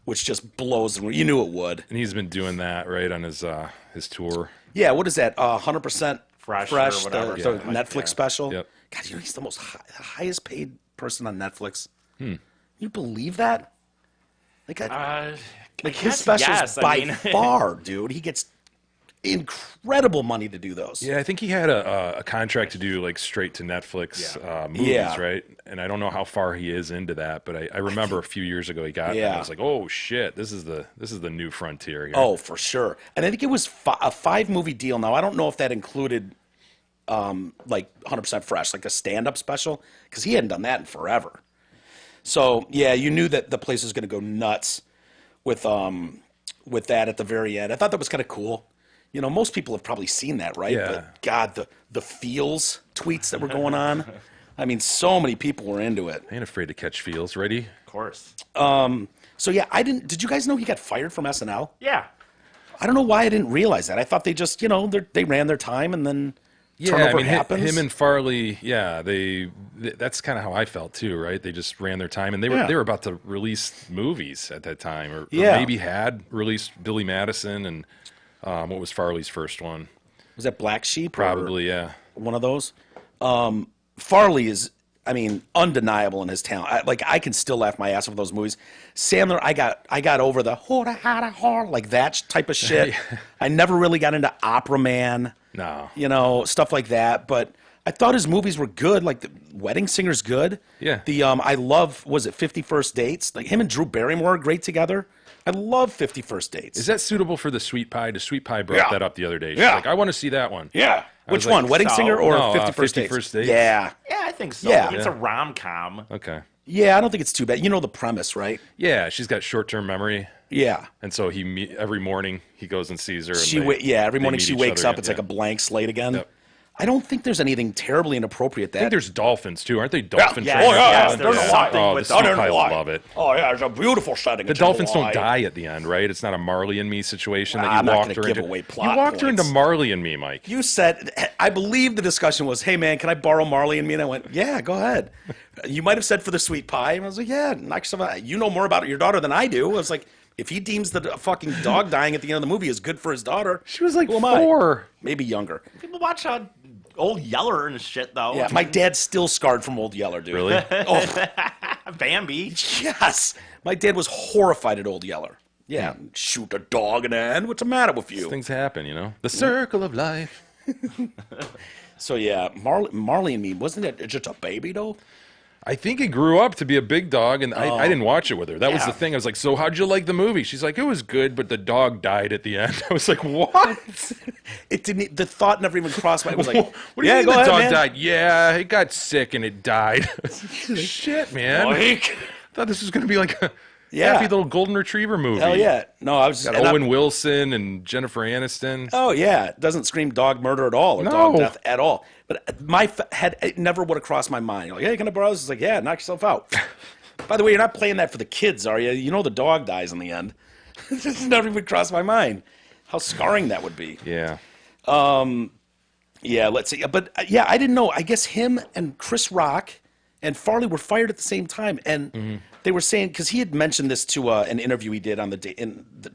which just blows. You knew it would. And he's been doing that right on his tour. Yeah, what is that? 100% Fresh Fresh, or whatever. the Yeah. Netflix special. Yep. God, you know he's the most highest paid person on Netflix. You believe that? Like, his specials by far, dude. He gets incredible money to do those. Yeah, I think he had a contract to do like straight to Netflix movies, right? And I don't know how far he is into that, but I remember a few years ago he got it. And I was like, oh shit, this is the new frontier here. Oh, for sure. And I think it was a 5-movie deal. Now I don't know if that included like 100% Fresh, like a stand-up special, because he hadn't done that in forever. So yeah, you knew that the place was going to go nuts with that at the very end. I thought that was kind of cool. You know, most people have probably seen that, right? Yeah. But God, the feels tweets that were going on. I mean, so many people were into it. I ain't afraid to catch feels. Ready? Of course. So yeah, did you guys know he got fired from SNL? Yeah. I don't know why I didn't realize that. I thought they just, you know, they ran their time and then turnover happens. Him and Farley, that's kind of how I felt too, right? They just ran their time, and they were about to release movies at that time, or maybe had released Billy Madison and what was Farley's first one? Was that Black Sheep? Probably, yeah. One of those. Farley is, I mean, undeniable in his talent. I can still laugh my ass off those movies. Sandler, I got over the like that type of shit. I never really got into Opera Man. No. You know, stuff like that. But I thought his movies were good. Like the Wedding Singer's good. Yeah. The I love, was it 50 First Dates? Like him and Drew Barrymore are great together. I love 50 First Dates. Is that suitable for the Sweet Pie? The Sweet Pie brought that up the other day. She's like, I want to see that one. Yeah. Which one? Wedding Singer or 50 First 50 Dates? First Dates? Yeah. Yeah, I think so. Yeah. It's a rom-com. Okay. Yeah, I don't think it's too bad. You know the premise, right? Yeah, she's got short-term memory. Yeah. And so every morning he goes and sees her. And every morning she wakes up, it's again. like a blank slate again. Yep. I don't think there's anything terribly inappropriate I think that. there's dolphins too, aren't they? Dolphin Yeah. trainers. Oh, yeah. There's There's a something Oh, the with Sweet them. Pie would love it. Oh yeah, it's a beautiful setting. The dolphins don't die at the end, right? It's not a Marley and Me situation that I'm you not walked gonna her give into. away plot You walked her into points. Marley and Me, Mike. You said, I believe the discussion was, hey man, can I borrow Marley and Me? And I went, yeah, go ahead. You might have said for the Sweet Pie. And I was like, yeah, knock yourself out. You know more about your daughter than I do. I was like, if he deems the fucking dog dying at the end of the movie is good for his daughter. She was like who am I? 4. Maybe younger. People watch Old Yeller and shit, though. Yeah, my dad's still scarred from Old Yeller, dude. Really? Oh, Bambi. yes. My dad was horrified at Old Yeller. Yeah, shoot a dog in the end. What's the matter with you? Things happen, you know. The circle of life. So yeah, Marley and Me, wasn't it just a baby though? I think it grew up to be a big dog, and I didn't watch it with her. That was the thing. I was like, so how'd you like the movie? She's like, it was good, but the dog died at the end. I was like, what? It didn't. The thought never even crossed my. It was like, what do you mean the dog died? Yeah, it got sick and it died. Shit, man. I thought this was going to be like a happy little golden retriever movie. Hell yeah. No, I was Got Owen Wilson and Jennifer Aniston. Oh yeah, it doesn't scream dog murder at all or dog death at all. But my head, it never would have crossed my mind. You're like, hey, can I borrow this? It's like, yeah, knock yourself out. By the way, you're not playing that for the kids, are you? You know the dog dies in the end. It just never even crossed my mind. How scarring that would be. Yeah. Yeah, let's see. But yeah, I didn't know. I guess him and Chris Rock and Farley were fired at the same time. And they were saying, because he had mentioned this to an interview he did on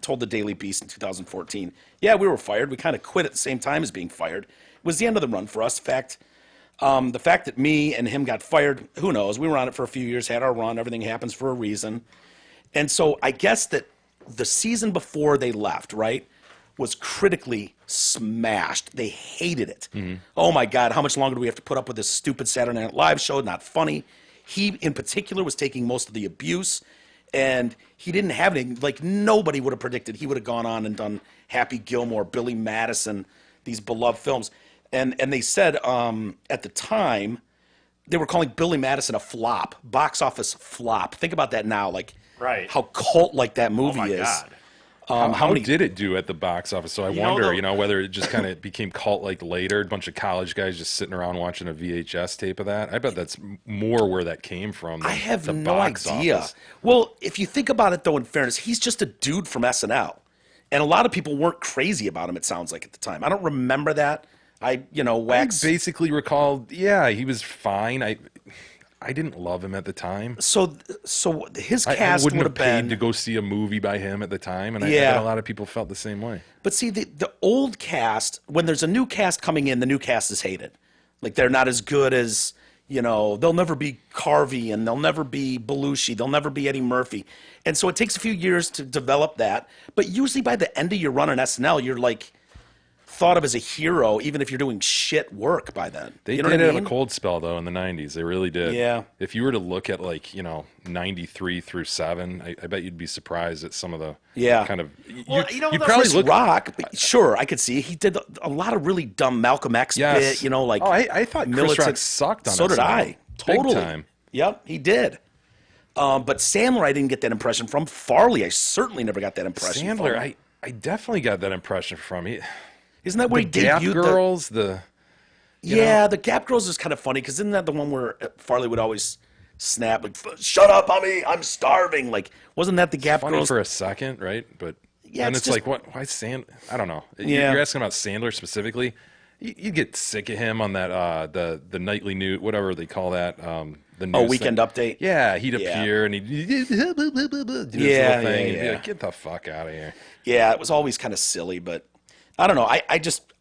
told the Daily Beast in 2014. Yeah, we were fired. We kind of quit at the same time as being fired. It was the end of the run for us. In fact, the fact that me and him got fired, who knows? We were on it for a few years, had our run. Everything happens for a reason. And so I guess that the season before they left, right, was critically smashed. They hated it. Oh my God, how much longer do we have to put up with this stupid Saturday Night Live show? Not funny. He, in particular, was taking most of the abuse, and he didn't have anything. Like, nobody would have predicted he would have gone on and done Happy Gilmore, Billy Madison, these beloved films. And they said at the time, they were calling Billy Madison a flop, box office flop. Think about that now, like how cult-like that movie is. God. How did it do at the box office? So I wonder, the- whether it just kind of became cult-like later, a bunch of college guys just sitting around watching a VHS tape of that. I bet that's more where that came from. Than I have the no box idea. office. Well, if you think about it, though, in fairness, he's just a dude from SNL. And a lot of people weren't crazy about him, it sounds like, at the time. I don't remember that. I Wax. basically recall, yeah, he was fine. I didn't love him at the time. So his I cast wouldn't would have have paid been. to go see a movie by him at the time, and I Yeah. bet a lot of people felt the same way. But see, the old cast, when there's a new cast coming in, the new cast is hated. Like, they're not as good as, they'll never be Carvey, and they'll never be Belushi, they'll never be Eddie Murphy. And so it takes a few years to develop that. But usually by the end of your run on SNL, you're like thought of as a hero, even if you're doing shit work by then. They you know did what I have mean? a cold spell, though, in the 90s. They really did. Yeah. If you were to look at, 93 through 7, I bet you'd be surprised at some of the kind of... Well, you'd the probably Chris look... Rock, sure, I could see. He did a lot of really dumb Malcolm X Yes. bit, I thought Chris Rock sucked on So did SNL. I. Totally. Big time. Yep, he did. But Sandler, I didn't get that impression from. Farley, I certainly never got that impression from. Sandler, I definitely got that impression from. Isn't that where The he Gap debuted Girls, Yeah, the Gap Girls is kind of funny because isn't that the one where Farley would always snap like, "Shut up, homie, I'm starving." Like, wasn't that the Gap funny Girls? for a second, right? But Yeah, then it's it's just- like, what? Why Sand? I don't know. Yeah. You're asking about Sandler specifically. You get sick of him on that the nightly news, whatever they call that. The news Weekend thing. update? Yeah, he'd Yeah. appear and he'd do his Yeah, little thing yeah, and be yeah. like, "Get the fuck out of here." Yeah, it was always kind of silly, but I don't know.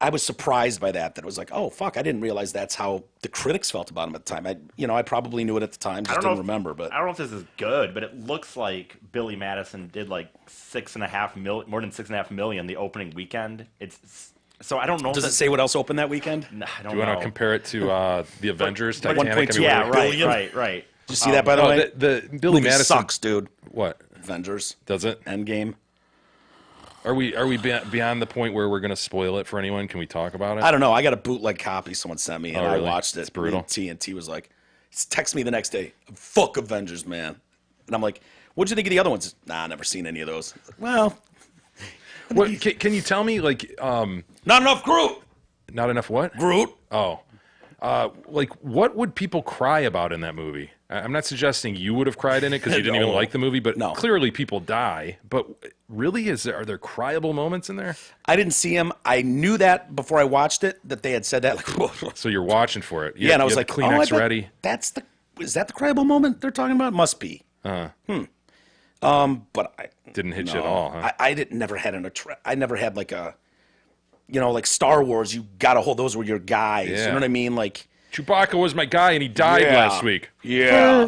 I was surprised by that. That it was like, oh fuck, I didn't realize that's how the critics felt about him at the time. I probably knew it at the time, just didn't remember. But I don't know if this is good, but it looks like Billy Madison did like more than 6.5 million the opening weekend. So I don't know. does it say what else opened that weekend? I don't Do you want know. to compare it to the Avengers, But- Titanic? 1.2 Yeah, billion? right. Did you see that by the way? The Billy Movie Madison sucks, dude. What Avengers does it? Endgame. Are we beyond the point where we're going to spoil it for anyone? Can we talk about it? I don't know. I got a bootleg copy someone sent me, and really? I watched it. It's brutal. And TNT was like, text me the next day. Fuck Avengers, man. And I'm like, what'd you think of the other ones? Nah, never seen any of those. Well, What, can you tell me not enough Groot. not enough what? Groot. Oh, what would people cry about in that movie? I'm not suggesting you would have cried in it because you didn't even No. like the movie, but No. clearly people die. But really, are there cryable moments in there? I didn't see him. I knew that before I watched it that they had said that. Like, So you're watching for it. yeah, and I was You like, had the Kleenex I bet ready. Is that the cryable moment they're talking about? Must be. But I Didn't hit you no. at all, huh? I never had I never had like a, like Star Wars. You got to hold those were your guys. You Yeah. know what I mean? Like, Chewbacca was my guy, and he died Yeah. last week. yeah.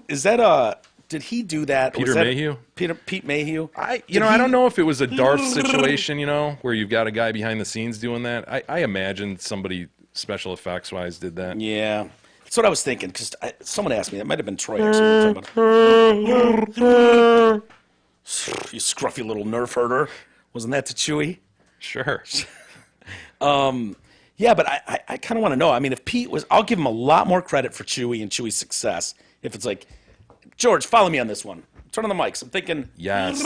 Is that did he do that? Peter Was that Mayhew? Pete Mayhew? I don't know if it was a Darth situation, where you've got a guy behind the scenes doing that. I imagine somebody special effects wise did that. Yeah. That's what I was thinking, because someone asked me. That might have been Troy, actually. You scruffy little nerf herder. Wasn't that to Chewie? Sure. Yeah, but I kind of want to know. I mean, if Pete was, I'll give him a lot more credit for Chewie and Chewie's success. If it's like, George, follow me on this one. Turn on the mics. I'm thinking, Yes,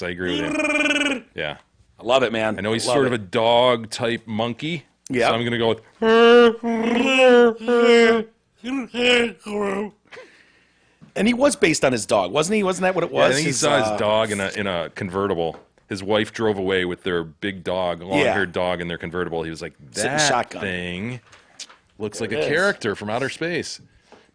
I agree with you. Yeah. I love it, man. I know he's sort of a dog type monkey. Yeah. So I'm going to go with. And he was based on his dog, wasn't he? Wasn't that what it was? I think he saw his dog in a convertible. His wife drove away with their big dog, long-haired dog in their convertible. He was like, Sitting that shotgun. thing looks like it a is. character from outer space.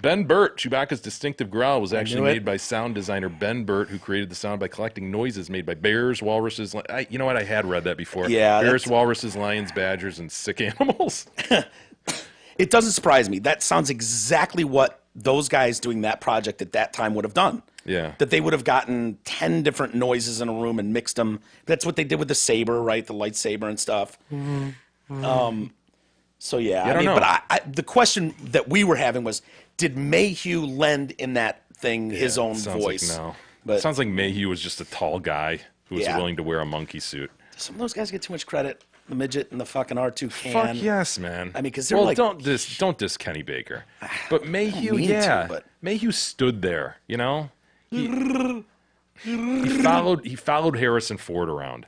Ben Burt, Chewbacca's distinctive growl was actually knew it. made by sound designer Ben Burt, who created the sound by collecting noises made by bears, walruses. You know what? I had read that before. Yeah, Bears, that's- walruses, lions, badgers, and sick animals. It doesn't surprise me. That sounds exactly what those guys doing that project at that time would have done. Yeah. That they would have gotten 10 different noises in a room and mixed them. That's what they did with the saber, right? The lightsaber and stuff. So yeah, I don't know. But the question that we were having was, did Mayhew lend in that thing his own Sounds voice? Like no. But Sounds like Mayhew was just a tall guy who was Yeah. willing to wear a monkey suit. some of those guys get too much credit. the midget and the fucking R2 can. Fuck yes, man. I mean, because they're don't diss Kenny Baker, but Mayhew, mean to, but- Mayhew stood there. You know, he followed Harrison Ford around.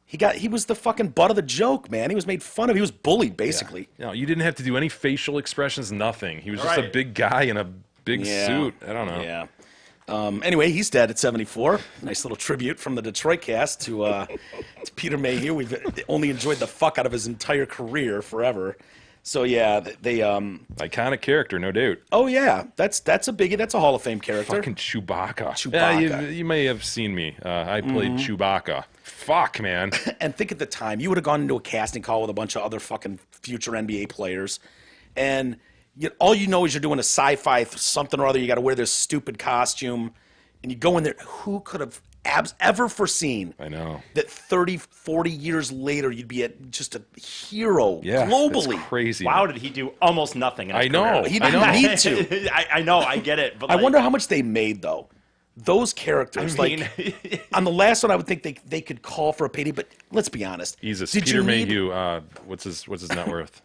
He was the fucking butt of the joke, man. He was made fun of. He was bullied, basically. No, you didn't have to do any facial expressions, nothing. He was just a big guy in a big suit. I don't know. Yeah. Anyway, he's dead at 74. Nice little tribute from the Detroit cast to Peter Mayhew. We've only enjoyed the fuck out of his entire career forever. So yeah, they iconic character, no doubt. Oh yeah, that's a biggie. That's a Hall of Fame character. Fucking Chewbacca. Chewbacca. Yeah, you may have seen me. I played Chewbacca. Fuck, man. And think at the time, you would have gone into a casting call with a bunch of other fucking future NBA players, and all you know is you're doing a sci-fi something or other. You got to wear this stupid costume, and you go in there. Who could have ever foreseen? I know that 30, 40 years later, you'd be just a hero globally. Globally. Crazy. Wow, did he do almost nothing in his I know. career? He didn't need to. I know, I get it. But I wonder how much they made though. Those characters, I mean, like on the last one, I would think they could call for a payday. But let's be honest. Jesus, Did Peter you need- Mayhew. What's his net worth?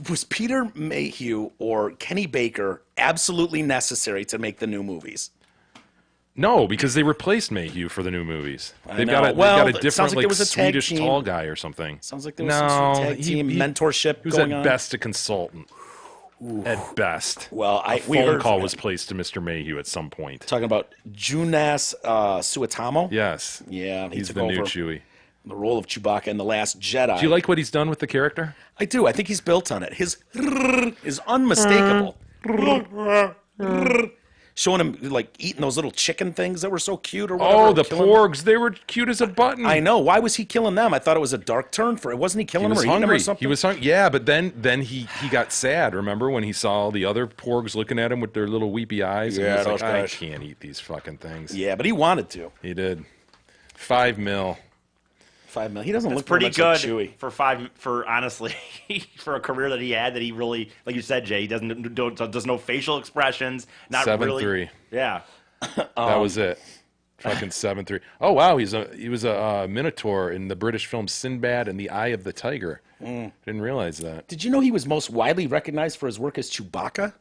Was Peter Mayhew or Kenny Baker absolutely necessary to make the new movies? No, because they replaced Mayhew for the new movies. They've know. got a Well, different it sounds like there was a tag Swedish team. tall guy or something. Sounds like there was some sort of tag team mentorship He was going at on. best a consultant. At best. Well, a we phone heard call from was him. placed to Mr. Mayhew at some point. Talking about Jonas Suetamo. Yes. Yeah, he He's took the over new Chewie. the role of Chewbacca in The Last Jedi. Do you like what he's done with the character? I do. I think he's built on it. His is unmistakable. Showing him like eating those little chicken things that were so cute or whatever. Oh, the killing them. porgs. They were cute as a button. I know. Why was he killing them? I thought it was a dark turn for it. Wasn't he killing He them was or eating them hungry. or something? He was hungry. Yeah, but then he got sad. Remember when he saw all the other porgs looking at him with their little weepy eyes? Yeah, and he was those like, I guys. can't eat these fucking things. Yeah, but he wanted to. He did. $5 million. $5 million. He doesn't It's look very pretty much good like Chewie. for honestly for a career that he had that he really, like you said, Jay, he does no facial expressions, not 7'3". really. Yeah. That was it. Fucking 7'3". Oh wow, he was a minotaur in the British film Sinbad and the Eye of the Tiger. Didn't realize that. Did you know he was most widely recognized for his work as Chewbacca?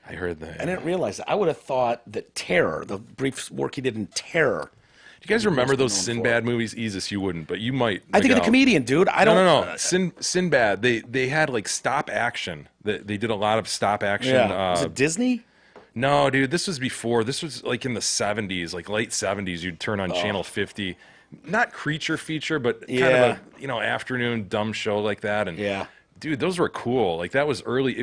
I heard that. I didn't realize that. I would have thought that Terror, the brief work he did in Terror. Do you guys remember those known for. Sinbad movies? Jesus, you wouldn't, but you might. I think of the Miguel. comedian, dude. I don't. No. Sinbad. They had like stop action. They did a lot of stop action. Yeah. Was it Disney? No, dude, this was before. This was like in the 70s, like late 70s. You'd turn on Channel 50. Not creature feature, but kind of a afternoon dumb show like that. And Yeah. dude, those were cool. Like that was early.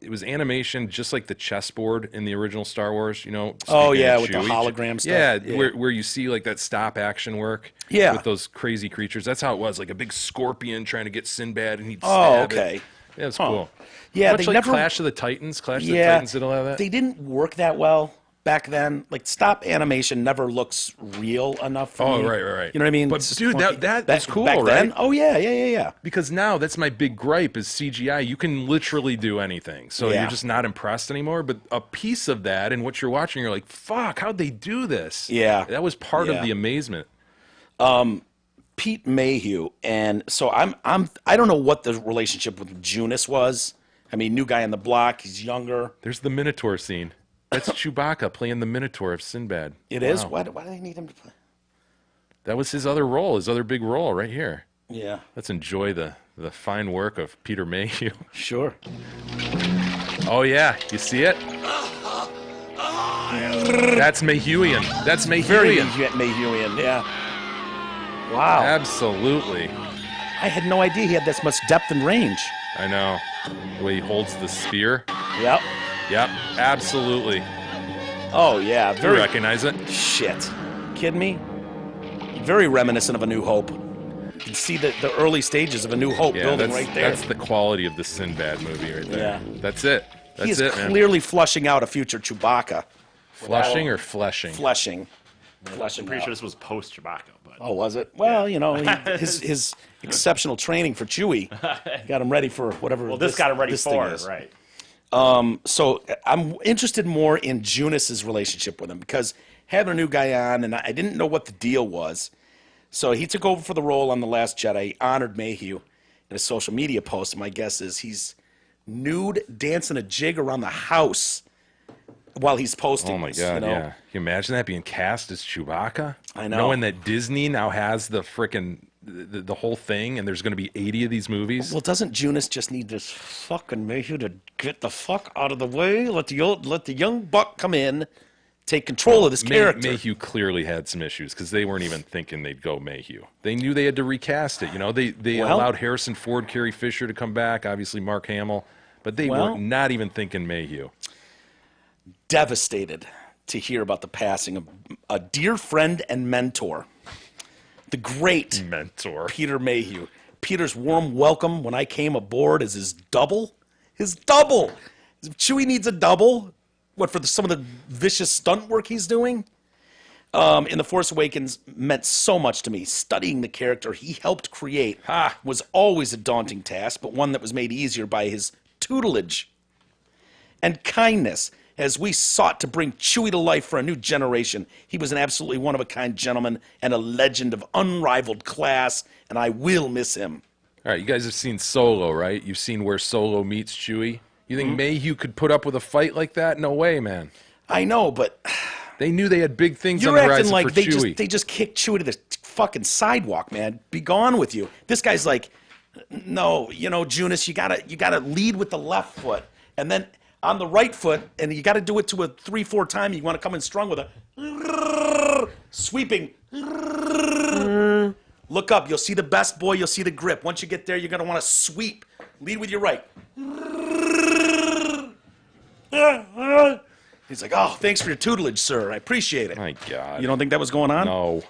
It was animation, just like the chessboard in the original Star Wars. Oh, speaking yeah, of with the Chewie. hologram stuff. Yeah, Yeah. where you see like that stop action work. Yeah. with those crazy creatures. That's how it was. Like a big scorpion trying to get Sinbad, and he'd Oh, stab okay. it. Yeah, it's cool. Yeah, Much they like never. Clash of the Titans. Clash of the Yeah, Titans did a lot of that. they didn't work that well back then. Like stop animation never looks real enough for Oh, me. right. You know what I mean? But It's just dude, funky. that's cool, back right? then? Oh yeah. Because now that's my big gripe is CGI. You can literally do anything. So Yeah. you're just not impressed anymore. But a piece of that and what you're watching, you're like, fuck, how'd they do this? Yeah. That was part Yeah. of the amazement. Pete Mayhew, and so I don't know what the relationship with Jonas was. I mean, new guy on the block. He's younger. There's the Minotaur scene. That's Chewbacca playing the Minotaur of Sinbad. It is. Wow. Why do they need him to play? That was his other role, his other big role right here. Yeah, Let's enjoy the fine work of Peter Mayhew. sure. Oh, yeah. You see it? That's Mayhewian. That's Very Mayhewian. Mayhewian. Yeah. Wow. Absolutely. I had no idea he had this much depth and range. I know. The way he holds the spear. Yep. Yep, absolutely. Oh yeah. You Very. recognize it? Shit. Kidding me? Very reminiscent of A New Hope. You can see the early stages of A New Hope Yeah, building right there. that's the quality of the Sinbad movie right there. Yeah. That's it. He That's is it, man. clearly flushing out a future Chewbacca. Flushing or fleshing? Fleshing. I'm Fleshing pretty out. sure this was post Chewbacca, but Oh, was it? Well, his exceptional training for Chewie got him ready for whatever. well, this got him ready this for thing it, is. right? So I'm interested more in Jonas's relationship with him because having a new guy on, and I didn't know what the deal was. So he took over for the role on The Last Jedi, honored Mayhew in a social media post. My guess is he's nude dancing a jig around the house while he's posting. Oh my this, God! you know? Yeah, can you imagine that being cast as Chewbacca? I know. Knowing that Disney now has the frickin' the whole thing, and there's going to be 80 of these movies. Well, doesn't Junis just need this fucking Mayhew to get the fuck out of the way? Let the young buck come in, take control of this character. Mayhew clearly had some issues because they weren't even thinking they'd go Mayhew. They knew they had to recast it. You know, they allowed Harrison Ford, Carrie Fisher to come back, obviously Mark Hamill, but they were not even thinking Mayhew. Devastated to hear about the passing of a dear friend and mentor, the great mentor Peter Mayhew. Peter's warm welcome when I came aboard as his double. His double. If Chewie needs a double, what, for some of the vicious stunt work he's doing? In The Force Awakens meant so much to me. Studying the character he helped create was always a daunting task, but one that was made easier by his tutelage and kindness. As we sought to bring Chewie to life for a new generation, he was an absolutely one-of-a-kind gentleman and a legend of unrivaled class, and I will miss him. All right, you guys have seen Solo, right? You've seen where Solo meets Chewie. You think Mayhew could put up with a fight like that? No way, man. I know, but they knew they had big things on you're the acting horizon like for they Chewie. they just kicked Chewie to the fucking sidewalk, man. Be gone with you. This guy's like, no, Junis, you gotta lead with the left foot, and then on the right foot, and you got to do it to a 3-4 time. You want to come in strong with a sweeping. Look up. You'll see the best boy. You'll see the grip. Once you get there, you're going to want to sweep. Lead with your right. He's like, oh, thanks for your tutelage, sir. I appreciate it. My God. You don't think that was going on? No.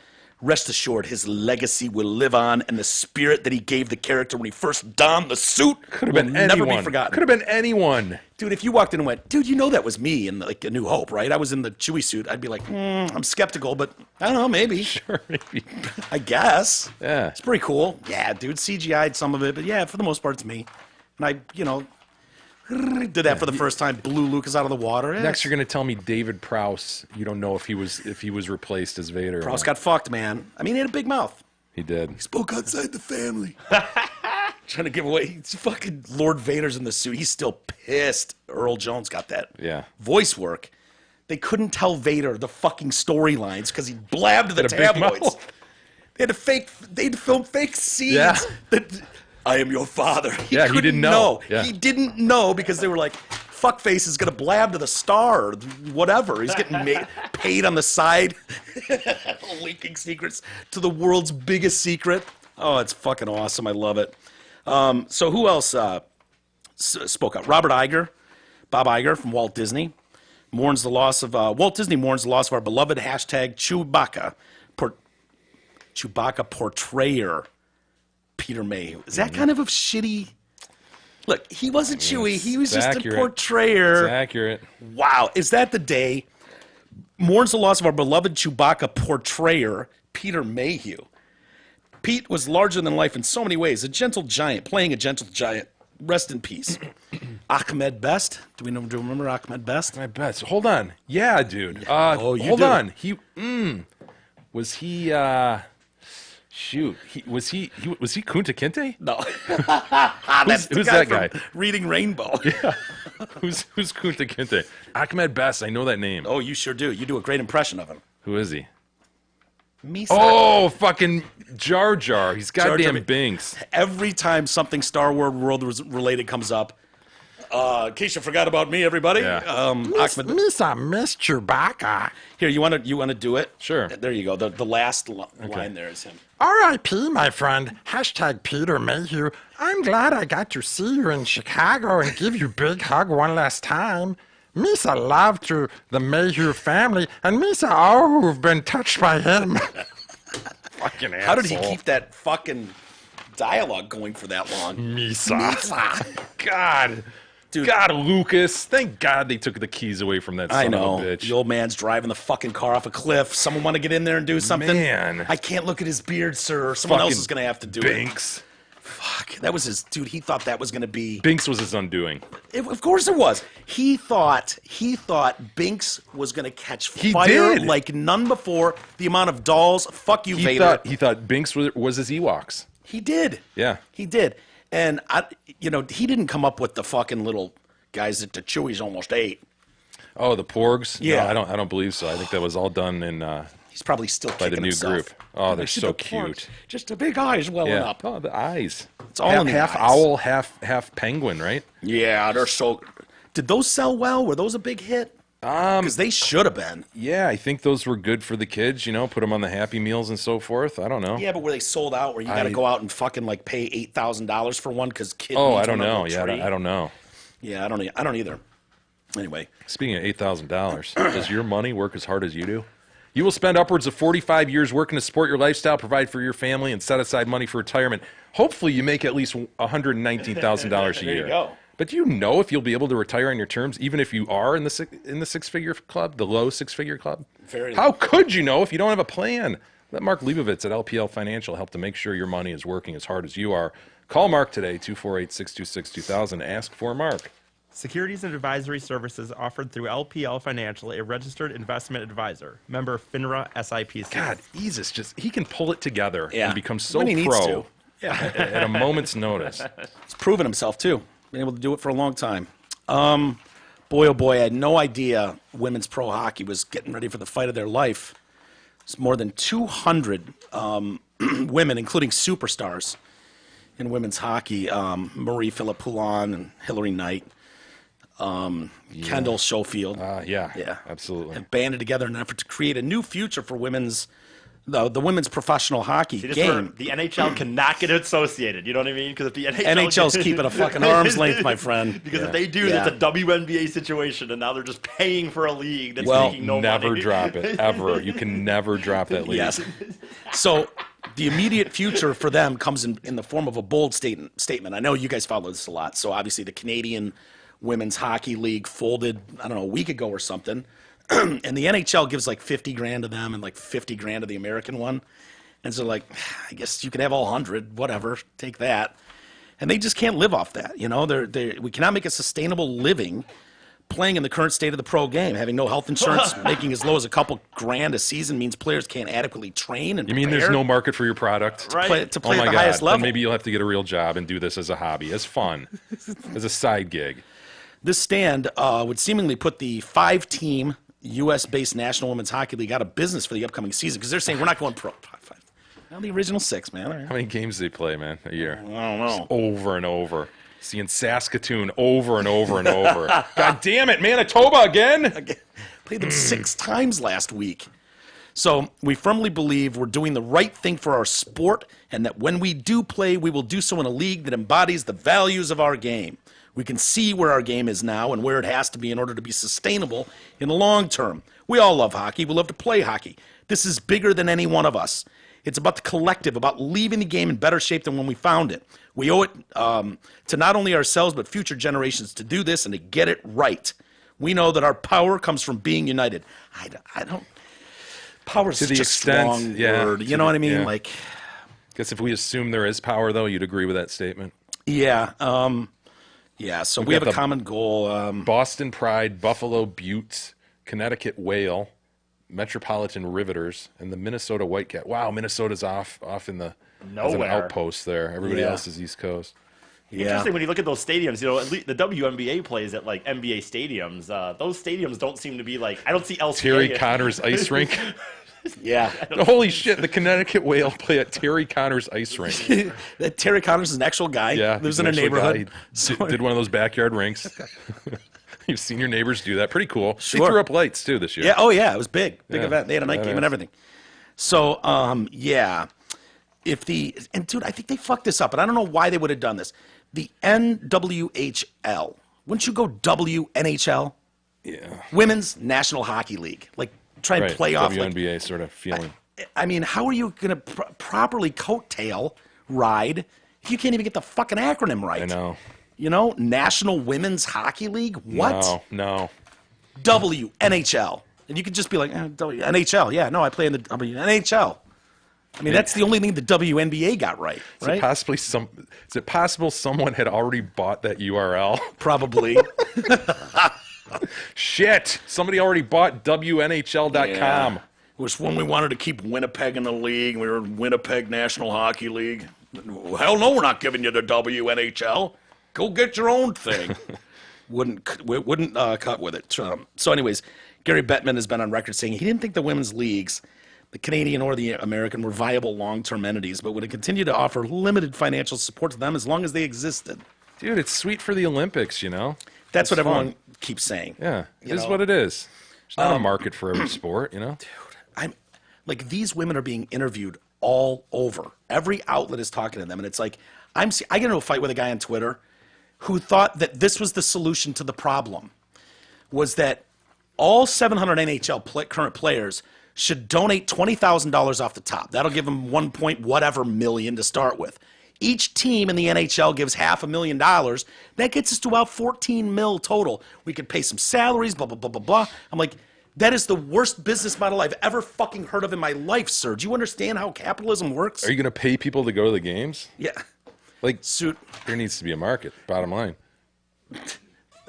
Rest assured, his legacy will live on, and the spirit that he gave the character when he first donned the suit Could have will been never anyone. be forgotten. Could have been anyone. Dude, if you walked in and went, dude, you know that was me in like A New Hope, right? I was in the Chewie suit. I'd be like, I'm skeptical, but I don't know, maybe. Sure, maybe. I guess. Yeah. It's pretty cool. Yeah, dude, CGI'd some of it, but yeah, for the most part, it's me. And I, did that for the first time, blew Lucas out of the water. Yeah. Next, you're going to tell me David Prowse. You don't know if he was replaced as Vader. Prowse got fucked, man. I mean, he had a big mouth. He did. He spoke outside the family. Trying to give away. He's fucking Lord Vader's in the suit. He's still pissed. Earl Jones got that voice work. They couldn't tell Vader the fucking storylines because he blabbed to the tabloids. They had to film fake scenes. Yeah. That, I am your father. He didn't know. Yeah. He didn't know because they were like, fuckface is going to blab to the star or whatever. He's getting paid on the side, leaking secrets to the world's biggest secret. Oh, it's fucking awesome. I love it. So who else spoke up? Bob Iger from Walt Disney, mourns the loss of Walt Disney mourns the loss of our beloved Chewbacca, Chewbacca portrayer, Peter Mayhew. Is that kind of a shitty? Look, he wasn't Chewie. He was just a portrayer. It's accurate. Wow, is that the day? Mourns the loss of our beloved Chewbacca portrayer, Peter Mayhew. Pete was larger than life in so many ways. A gentle giant, playing a gentle giant. Rest in peace. Ahmed Best. Do you remember Ahmed Best? Ahmed Best. Hold on. Yeah, dude. Hold on. Was he? Shoot. Was he Kunta Kinte? No. That's who's the that guy guy? from Reading Rainbow. Yeah. Who's Kunta Kinte? Ahmed Best. I know that name. Oh, you sure do. You do a great impression of him. Who is he? Misa. Oh, fucking Jar Jar. He's goddamn Binks. Every time something Star Wars world related comes up, in case you forgot about me, everybody. Yeah. Misa, Miss Chewbacca. Here, you want to do it? Sure. There you go. The last line there is him. R.I.P., my friend. Hashtag Peter Mayhew. I'm glad I got to see you in Chicago and give you a big hug one last time. Misa love to the Mayhew family, and Misa all who've been touched by him. Fucking asshole. How did he keep that fucking dialogue going for that long? Misa. God. Dude. God, Lucas. Thank God they took the keys away from that son of a bitch. The old man's driving the fucking car off a cliff. Someone want to get in there and do something? Man. I can't look at his beard, sir. Someone else is going to have to do Binks. it. Fuck, that was his dude. He thought that was going to be. Binks was his undoing. Of course it was. He thought Binks was going to catch He fire did. like none before. The amount of dolls. Fuck you, Vader. He thought Binks was his Ewoks. He did. Yeah. He did. And he didn't come up with the fucking little guys that the Chewies almost ate. Oh, the Porgs? Yeah. No, I don't believe so. I think that was all done in He's probably still by the kicking new himself. group. Oh, they're Just so the porgs. cute. Just the big eyes welling Yeah. up. Oh, the eyes. It's all in the half eyes. owl, half penguin, right? Yeah, they're so. Did those sell well? Were those a big hit? Because they should have been. Yeah, I think those were good for the kids. Put them on the Happy Meals and so forth. I don't know. Yeah, but were they sold out where you got to go out and fucking like pay $8,000 for one because kids? Oh, I don't know. Yeah, I don't know. Yeah, I don't either. Anyway, Speaking of $8,000, does your money work as hard as you do? You will spend upwards of 45 years working to support your lifestyle, provide for your family, and set aside money for retirement. Hopefully, you make at least $119,000 a year. There you go. But do you know if you'll be able to retire on your terms, even if you are in the six-figure club, the low six-figure club? How could you know if you don't have a plan? Let Mark Leibovitz at LPL Financial help to make sure your money is working as hard as you are. Call Mark today, 248-626-2000. Ask for Mark. Securities and advisory services offered through LPL Financial, a registered investment advisor. Member FINRA SIPC. God, Jesus, he can pull it together Yeah. and become so When he needs pro to. Yeah. at a moment's notice. He's proven himself too. Been able to do it for a long time. Boy, oh boy, I had no idea women's pro hockey was getting ready for the fight of their life. It's more than 200 women, including superstars in women's hockey. Marie Philip Poulin and Hillary Knight. Kendall Schofield. Yeah, absolutely. Have banded together in an effort to create a new future for the women's professional hockey See, this game. is where the NHL cannot get associated. You know what I mean? Because if the NHL's keeping a fucking arm's length, my friend. Because if they do, Yeah. it's a WNBA situation, and now they're just paying for a league that's Well, making no Never money. drop it, ever. You can never drop that lead. Yes. So the immediate future for them comes in the form of a bold statement. I know you guys follow this a lot. So obviously the Canadian Women's Hockey League folded, I don't know, a week ago or something. And the NHL gives like 50 grand to them and like 50 grand to the American one. And so like, I guess you can have all 100, whatever, take that. And they just can't live off that. We cannot make a sustainable living playing in the current state of the pro game. Having no health insurance, making as low as a couple grand a season means players can't adequately train and You mean there's prepare no market for your product? Right. to play Oh at my the highest God. level. Then maybe you'll have to get a real job and do this as a hobby, as fun, as a side gig. This stand would seemingly put the 5-team U.S.-based National Women's Hockey League out of business for the upcoming season because they're saying we're not going pro. Well, the original 6, man. All right. How many games do they play, man, a year? I don't know. Just over and over. Seeing Saskatoon over and over and over. God damn it, Manitoba again? Played them 6 times last week. So we firmly believe we're doing the right thing for our sport and that when we do play, we will do so in a league that embodies the values of our game. We can see where our game is now and where it has to be in order to be sustainable in the long term. We all love hockey. We love to play hockey. This is bigger than any one of us. It's about the collective, about leaving the game in better shape than when we found it. We owe it to not only ourselves but future generations to do this and to get it right. We know that our power comes from being united. I don't. Power is To such the a extent, strong yeah, word. to You know the- what I mean? yeah. Like, Guess if we assume there is power, though, you'd agree with that statement. yeah, yeah. So we got have a the- common goal. Boston Pride, Buffalo Buttes, Connecticut Whale, Metropolitan Riveters, and the Minnesota Whitecat. Wow, Minnesota's off in the as an Nowhere. outpost there. Everybody Yeah. else is East Coast. Yeah. Interesting when you look at those stadiums. At least the WNBA plays at like NBA stadiums. Those stadiums don't seem to be like I don't see LCA. Terry Connor's ice rink. Yeah. Holy shit! The Connecticut Whale play at Terry Connor's ice rink. That Terry Connors is an actual guy. Yeah, Lives he's in an a actual neighborhood. guy. He did one of those backyard rinks. You've seen your neighbors do that. Pretty cool. Sure. They threw up lights too this year. Yeah. Oh, yeah. It was big Yeah. event. They had a night game and Badass. everything. So, yeah. And dude, I think they fucked this up, and I don't know why they would have done this. The NWHL. Wouldn't you go WNHL? Yeah. Women's National Hockey League. Like, try and Right. play off. Like, WNBA sort of feeling. I mean, how are you going to properly coattail ride if you can't even get the fucking acronym right? I know. National Women's Hockey League? What? No. WNHL. And you could just be like, NHL. Yeah, no, I play in the WNHL. I mean, that's the only thing the WNBA got right, Is right? it possible someone had already bought that URL? Probably. Shit! Somebody already bought WNHL.com. It was when we wanted to keep Winnipeg in the league. We were in Winnipeg National Hockey League. Hell no, we're not giving you the WNHL. Go get your own thing. wouldn't cut with it. So anyways, Gary Bettman has been on record saying he didn't think the women's leagues, the Canadian or the American, were viable long-term entities, but would continue to offer limited financial support to them as long as they existed. Dude, it's sweet for the Olympics, you know? That's what It's everyone fun. keeps saying. Yeah, it is know? what it is. There's not a market for every sport, you know? I'm like, these women are being interviewed all over. Every outlet is talking to them, and it's like I get into a fight with a guy on Twitter who thought that this was the solution to the problem, was that all 700 NHL current players should donate $20,000 off the top. That'll give them 1 point whatever million to start with. Each team in the NHL gives $500,000. That gets us to about 14 mil total. We could pay some salaries, blah, blah, blah, blah, blah. I'm like, that is the worst business model I've ever fucking heard of in my life, sir. Do you understand how capitalism works? Are you going to pay people to go to the games? Yeah. Like, Suit. there needs to be a market, bottom line.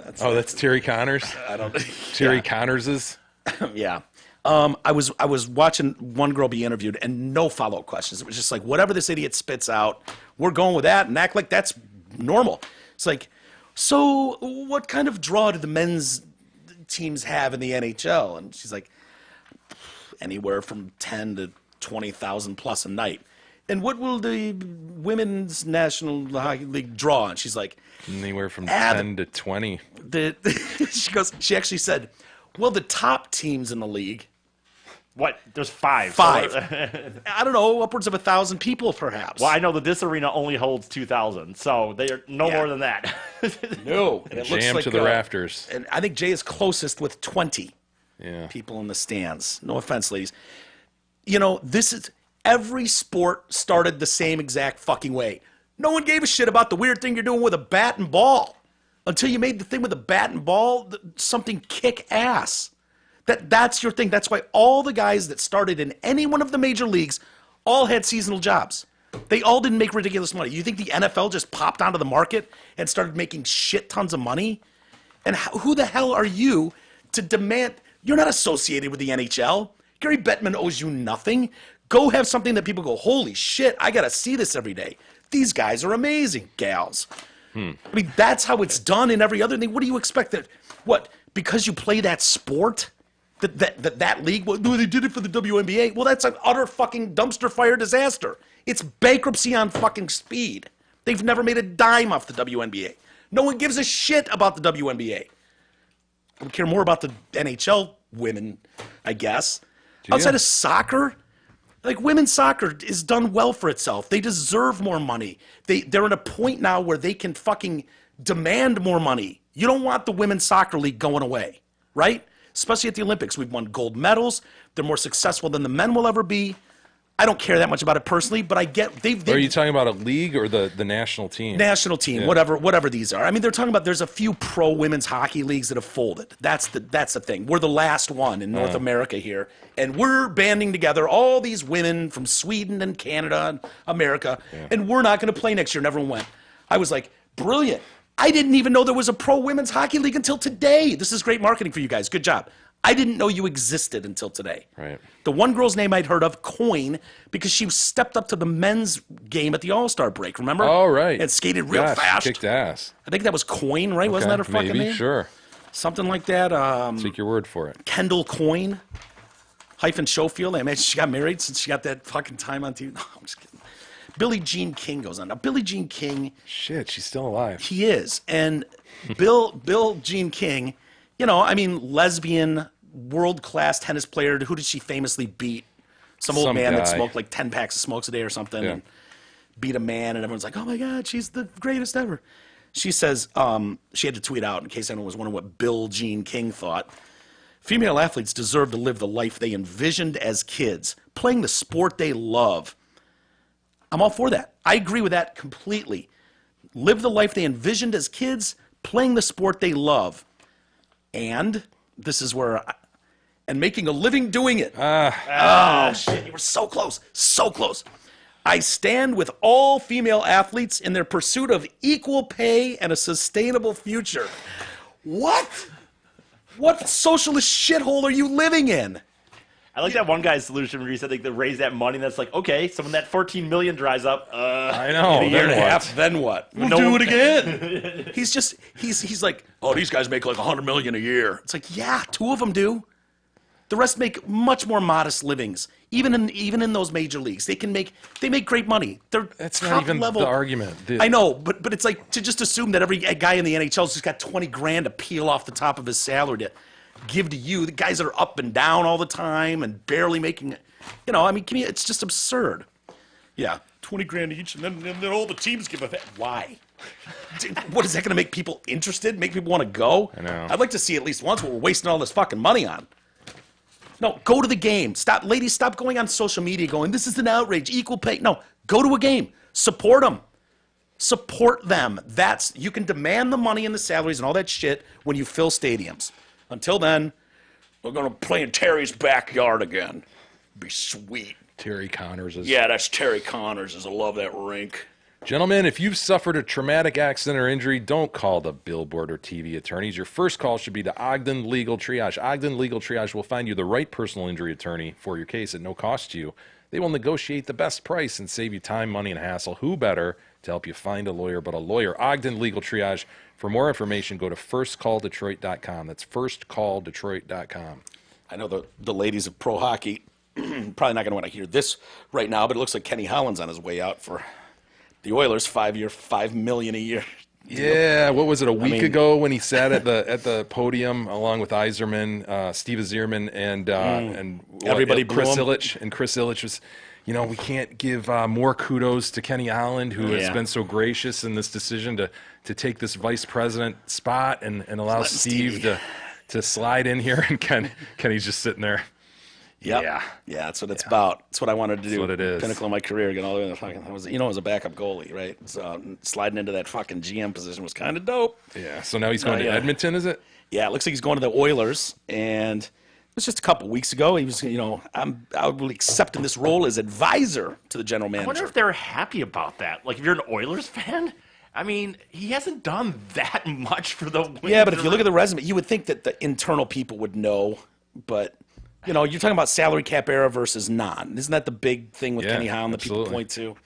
That's Terry Connors? I don't. Terry Connors's? Yeah. I was watching one girl be interviewed and no follow-up questions. It was just like, whatever this idiot spits out, we're going with that and act like that's normal. It's like, so what kind of draw do the men's teams have in the NHL? And she's like, anywhere from 10 to 20,000 plus a night. And what will the women's National Hockey League draw? And she's like, Anywhere from 10 to 20. she actually said, well, the top teams in the league, What? There's five. Five. So- I don't know, upwards of 1,000 people, perhaps. well, I know that this arena only holds 2,000, so they are no more than that. No. And it looks Jam like, to the rafters. And I think Jay is closest with 20 Yeah. people in the stands. No offense, ladies. You know, every sport started the same exact fucking way. No one gave a shit about the weird thing you're doing with a bat and ball until you made the thing with a bat and ball something kick ass. That's your thing. That's why all the guys that started in any one of the major leagues all had seasonal jobs. They all didn't make ridiculous money. You think the NFL just popped onto the market and started making shit tons of money? And who the hell are you to demand? You're not associated with the NHL. Gary Bettman owes you nothing. Go have something that people go, holy shit, I got to see this every day. These guys are amazing, gals. I mean, that's how it's done in every other thing. What do you expect that, what, because you play that sport? That league, well, no, they did it for the WNBA. Well, that's an utter fucking dumpster fire disaster. It's bankruptcy on fucking speed. They've never made a dime off the WNBA. No one gives a shit about the WNBA. I would care more about the NHL women, I guess. Outside of soccer, like women's soccer is done well for itself. They deserve more money. They're at a point now where they can fucking demand more money. You don't want the women's soccer league going away, right? Especially at the Olympics. We've won gold medals. They're more successful than the men will ever be. I don't care that much about it personally, but I get Are you talking about a league or the national team? national team, whatever these are. I mean, they're talking about there's a few pro women's hockey leagues that have folded. That's the thing. We're the last one in North America here, and we're banding together all these women from Sweden and Canada and America, and we're not going to play next year. And everyone went. I was like, brilliant. I didn't even know there was a pro women's hockey league until today. This is great marketing for you guys. Good job. I didn't know you existed until today. Right. The one girl's name I'd heard of, Coyne, because she stepped up to the men's game at the All-Star break, remember? Oh, right. And skated real Gosh, fast. Kicked ass. I think that was Coyne, right? Wasn't that her fucking Maybe, name? sure. Something like that. Take your word for it. Kendall Coyne, hyphen Schofield. I imagine she got married since she got that fucking time on TV. No, I'm just kidding. Billie Jean King goes on. Now, Billie Jean King, Shit, she's still alive. he is. And Bill Jean King, you know, I mean, lesbian, world-class tennis player. Who did she famously beat? Some old man that guy. smoked like 10 packs of smokes a day or something. Yeah. And beat a man, and everyone's like, oh my God, she's the greatest ever. She says, she had to tweet out in case anyone was wondering what Bill Jean King thought. Female athletes deserve to live the life they envisioned as kids, playing the sport they love. I'm all for that. I agree with that completely. Live the life they envisioned as kids, playing the sport they love. And this is where and making a living doing it. Oh, shit. You were so close. So close. I stand with all female athletes in their pursuit of equal pay and a sustainable future. What? What socialist shithole are you living in? I like that one guy's solution where he said they raise that money. And that's like, okay, so when that $14 million dries up, I know. In a year and a then what? half, then what? We'll do it again. He's like, oh, these guys make like $100 million a year. It's like, yeah, 2 of them do. The rest make much more modest livings. Even in those major leagues, they make great money. They're That's top not even level. the argument. I know, but it's like to just assume that every guy in the NHL's just got 20 grand to peel off the top of his salary to give to you. The guys that are up and down all the time and barely making it. I mean, it's just absurd. Yeah, 20 grand each, and then all the teams give a why? What is that going to make people interested? Make people want to go? I know. I'd like to see at least once what we're wasting all this fucking money on. No, go to the game. Ladies, stop going on social media going, this is an outrage, equal pay. No, go to a game. Support them. Support them. You can demand the money and the salaries and all that shit when you fill stadiums. Until then, we're going to play in Terry's backyard again. Be sweet. Terry Connors is. Yeah, that's Terry Connors. I love that rink. Gentlemen, if you've suffered a traumatic accident or injury, don't call the billboard or TV attorneys. Your first call should be to Ogden Legal Triage. Ogden Legal Triage will find you the right personal injury attorney for your case at no cost to you. They will negotiate the best price and save you time, money, and hassle. Who better to help you find a lawyer but a lawyer? Ogden Legal Triage. For more information, go to firstcalldetroit.com. That's firstcalldetroit.com. I know the ladies of pro hockey probably not going to want to hear this right now, but it looks like Kenny Holland's on his way out for the Oilers, $5 million a year. Yeah, what was it, a week ago when he sat at the podium along with Yzerman, Steve Yzerman, and Everybody Chris blew him. Ilitch, and Chris Ilitch was, we can't give more kudos to Kenny Holland, who has been so gracious in this decision to take this vice president spot and allow Steve to slide in here, and Kenny's just sitting there. Yep. Yeah. Yeah, that's what it's about. That's what I wanted to do. what it is. Pinnacle of my career, getting all the way to the fucking. I was a backup goalie, right? So sliding into that fucking GM position was kind of dope. Yeah, so now he's going to Edmonton, is it? Yeah, it looks like he's going to the Oilers, and it was just a couple weeks ago. He was, I will accept in this role as advisor to the general manager. I wonder if they're happy about that. Like, if you're an Oilers fan, I mean, he hasn't done that much for the Wings. Yeah, but if you look at the resume, you would think that the internal people would know, but. You're talking about salary cap era versus non. Isn't that the big thing with Kenny Holland that people point to?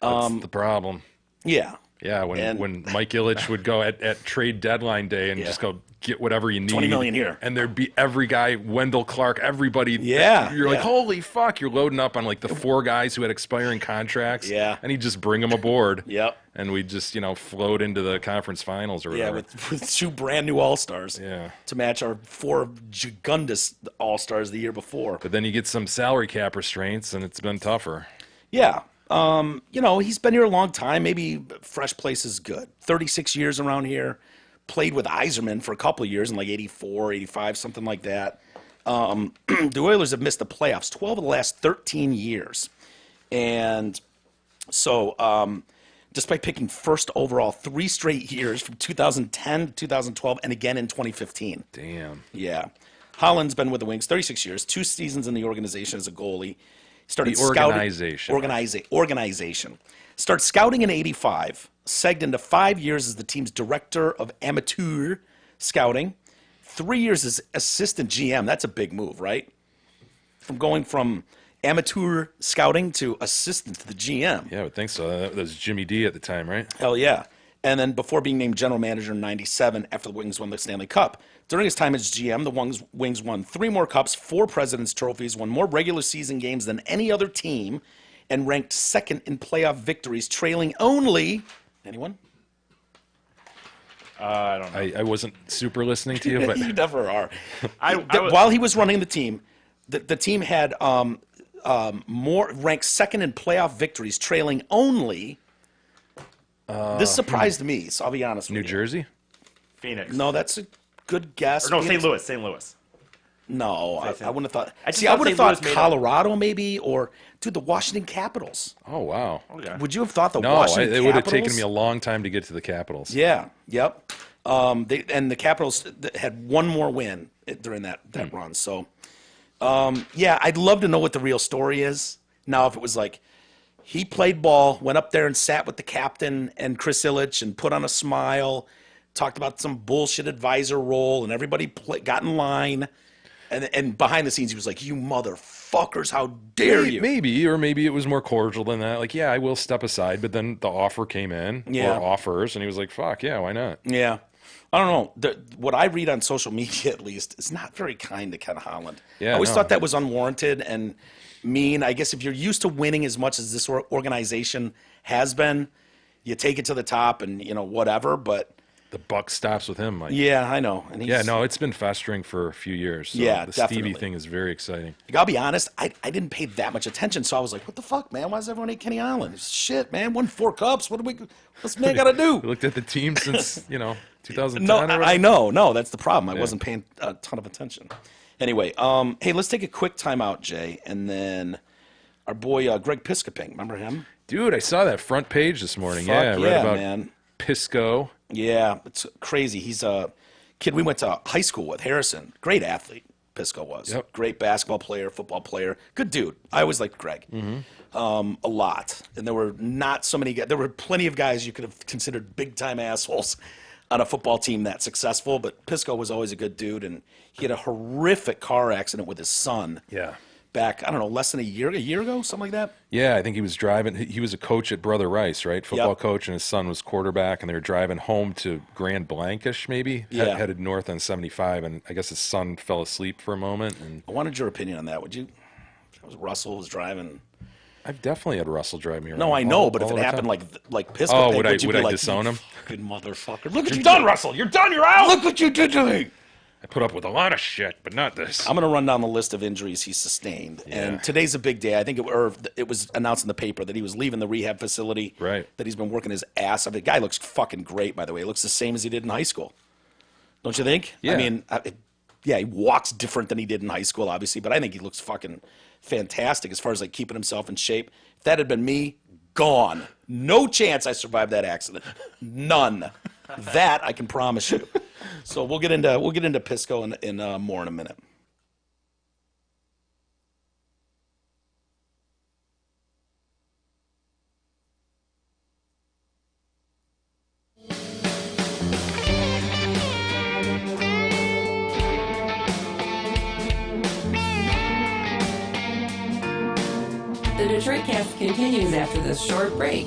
That's the problem. Yeah. Yeah, when Mike Ilitch would go at trade deadline day and just go get whatever you need. $20 million here. And there'd be every guy, Wendell Clark, everybody. Yeah. You're like, holy fuck. You're loading up on like the 4 guys who had expiring contracts. Yeah. And he'd just bring them aboard. Yep. And we'd just, float into the conference finals or whatever. Yeah, with 2 brand new All-Stars. Yeah. To match our 4 gigundous All-Stars the year before. But then you get some salary cap restraints and it's been tougher. Yeah. He's been here a long time. Maybe fresh place is good. 36 years around here. Played with Yzerman for a couple of years in like 84, 85, something like that. The Oilers have missed the playoffs 12 of the last 13 years. And so despite picking first overall 3 straight years from 2010 to 2012 and again in 2015. Damn. Yeah. Holland's been with the Wings 36 years, 2 seasons in the organization as a goalie. Started The organization. Organization. Started scouting in 85, segged into 5 years as the team's director of amateur scouting, 3 years as assistant GM. That's a big move, right? Going from amateur scouting to assistant to the GM. Yeah, I would think so. That was Jimmy D at the time, right? Hell yeah. And then before being named general manager in 97 after the Wings won the Stanley Cup. During his time as GM, the Wings won 3 more cups, 4 President's trophies, won more regular season games than any other team, and ranked second in playoff victories, trailing only... Anyone? I don't know. I wasn't super listening to you, but You never are. was- While he was running the team, the team had more ranked second in playoff victories, trailing only... this surprised me, so I'll be honest with New you. Jersey? Phoenix. No, that's a good guess. Or no, Phoenix- St. Louis. St. Louis. No, I wouldn't have thought. I just See, I thought would have St. Louis thought made Colorado maybe, or dude, the Washington Capitals. Oh, wow. Okay. Would you have thought the No, Washington it would have Capitals? taken me a long time to get to the Capitals. Yeah. Yep. And the Capitals had one more win during that run. So, yeah, I'd love to know what the real story is. Now, if it was like he played ball, went up there and sat with the captain and Chris Ilitch and put on a smile, talked about some bullshit advisor role, and everybody got in line. And behind the scenes, he was like, "You motherfuckers, how dare you?" Maybe, or maybe it was more cordial than that. Like, yeah, I will step aside, but then the offer came in, Yeah. or offers, and he was like, fuck, yeah, why not? Yeah. I don't know. What I read on social media, at least, is not very kind to Ken Holland. Yeah, I always no. thought that was unwarranted and mean. I guess if you're used to winning as much as this organization has been, you take it to the top and, whatever. But The buck stops with him, Mike. yeah, I know. And Yeah, no, it's been festering for a few years. So Yeah, the definitely. Stevie thing is very exciting. I'll be honest, I didn't pay that much attention. So I was like, what the fuck, man? Why does everyone hate Kenny Holland? Shit, man. Won 4 cups. What's this man got to do? We looked at the team since, 2010 No, or whatever. I know. No, that's the problem. I wasn't paying a ton of attention. Anyway, hey, let's take a quick timeout, Jay, and then our boy Greg Piscopink. Remember him? Dude, I saw that front page this morning. Fuck I read about man. Pisco. Yeah, it's crazy. He's a kid we went to high school with, Harrison. Great athlete, Pisco was. Yep. Great basketball player, football player. Good dude. I always liked Greg a lot. And there were not so many guys. There were plenty of guys you could have considered big-time assholes on a football team that successful, but Pisco was always a good dude, and he had a horrific car accident with his son. Yeah. Back, I don't know, less than a year ago, something like that. Yeah, I think he was driving. He was a coach at Brother Rice, right? Football Yep. coach, and his son was quarterback, and they were driving home to Grand Blankish, maybe, Yeah. headed north on 75, and I guess his son fell asleep for a moment. And I wanted your opinion on that. Would you? If it was Russell was driving. I've definitely had Russell drive me around. No, I know, all- but if all it the happened time. like Pisco, would you I be like, disown "You him? fucking motherfucker! Look what You're you done, did. Russell. You're done. You're out. Look what you did to me." I put up with a lot of shit, but not this. I'm going to run down the list of injuries he sustained. And today's a big day. I think it was announced in the paper that he was leaving the rehab facility. Right. That he's been working his ass off. The guy looks fucking great, by the way. He looks the same as he did in high school. Don't you think? Yeah. I mean, he walks different than he did in high school, obviously, but I think he looks fucking fantastic as far as like keeping himself in shape. If that had been me, gone. No chance I survived that accident. None. That I can promise you. So we'll get into Pisco in more in a minute. The Detroit Cast continues after this short break.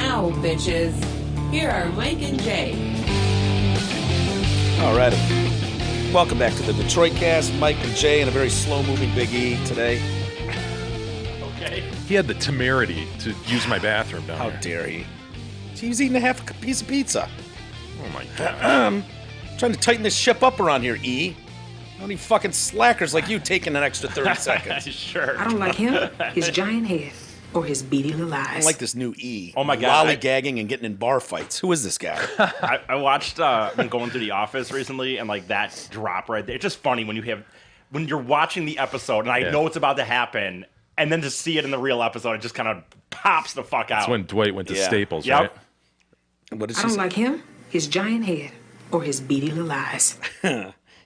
now, bitches, here are Mike and Jay. Alrighty. Welcome back to the Detroit Cast. Mike and Jay and a very slow-moving Big E today. Okay. He had the temerity to use my bathroom down How there. dare he? He was eating a half a piece of pizza. Oh my god. Trying to tighten this ship up around here, E. How many fucking slackers like you taking an extra 30 seconds? Sure. I don't like him, his giant head, or his beady little eyes. I don't like this new E. Oh my God, Lollygagging and getting in bar fights. Who is this guy? I watched been going through The Office recently, and like that drop right there. It's just funny when you're watching the episode, and I know what's about to happen, and then to see it in the real episode, it just kind of pops the fuck out. That's when Dwight went to Yeah. Staples, Yep. right? What did I she don't say? like him, his giant head, or his beady little eyes.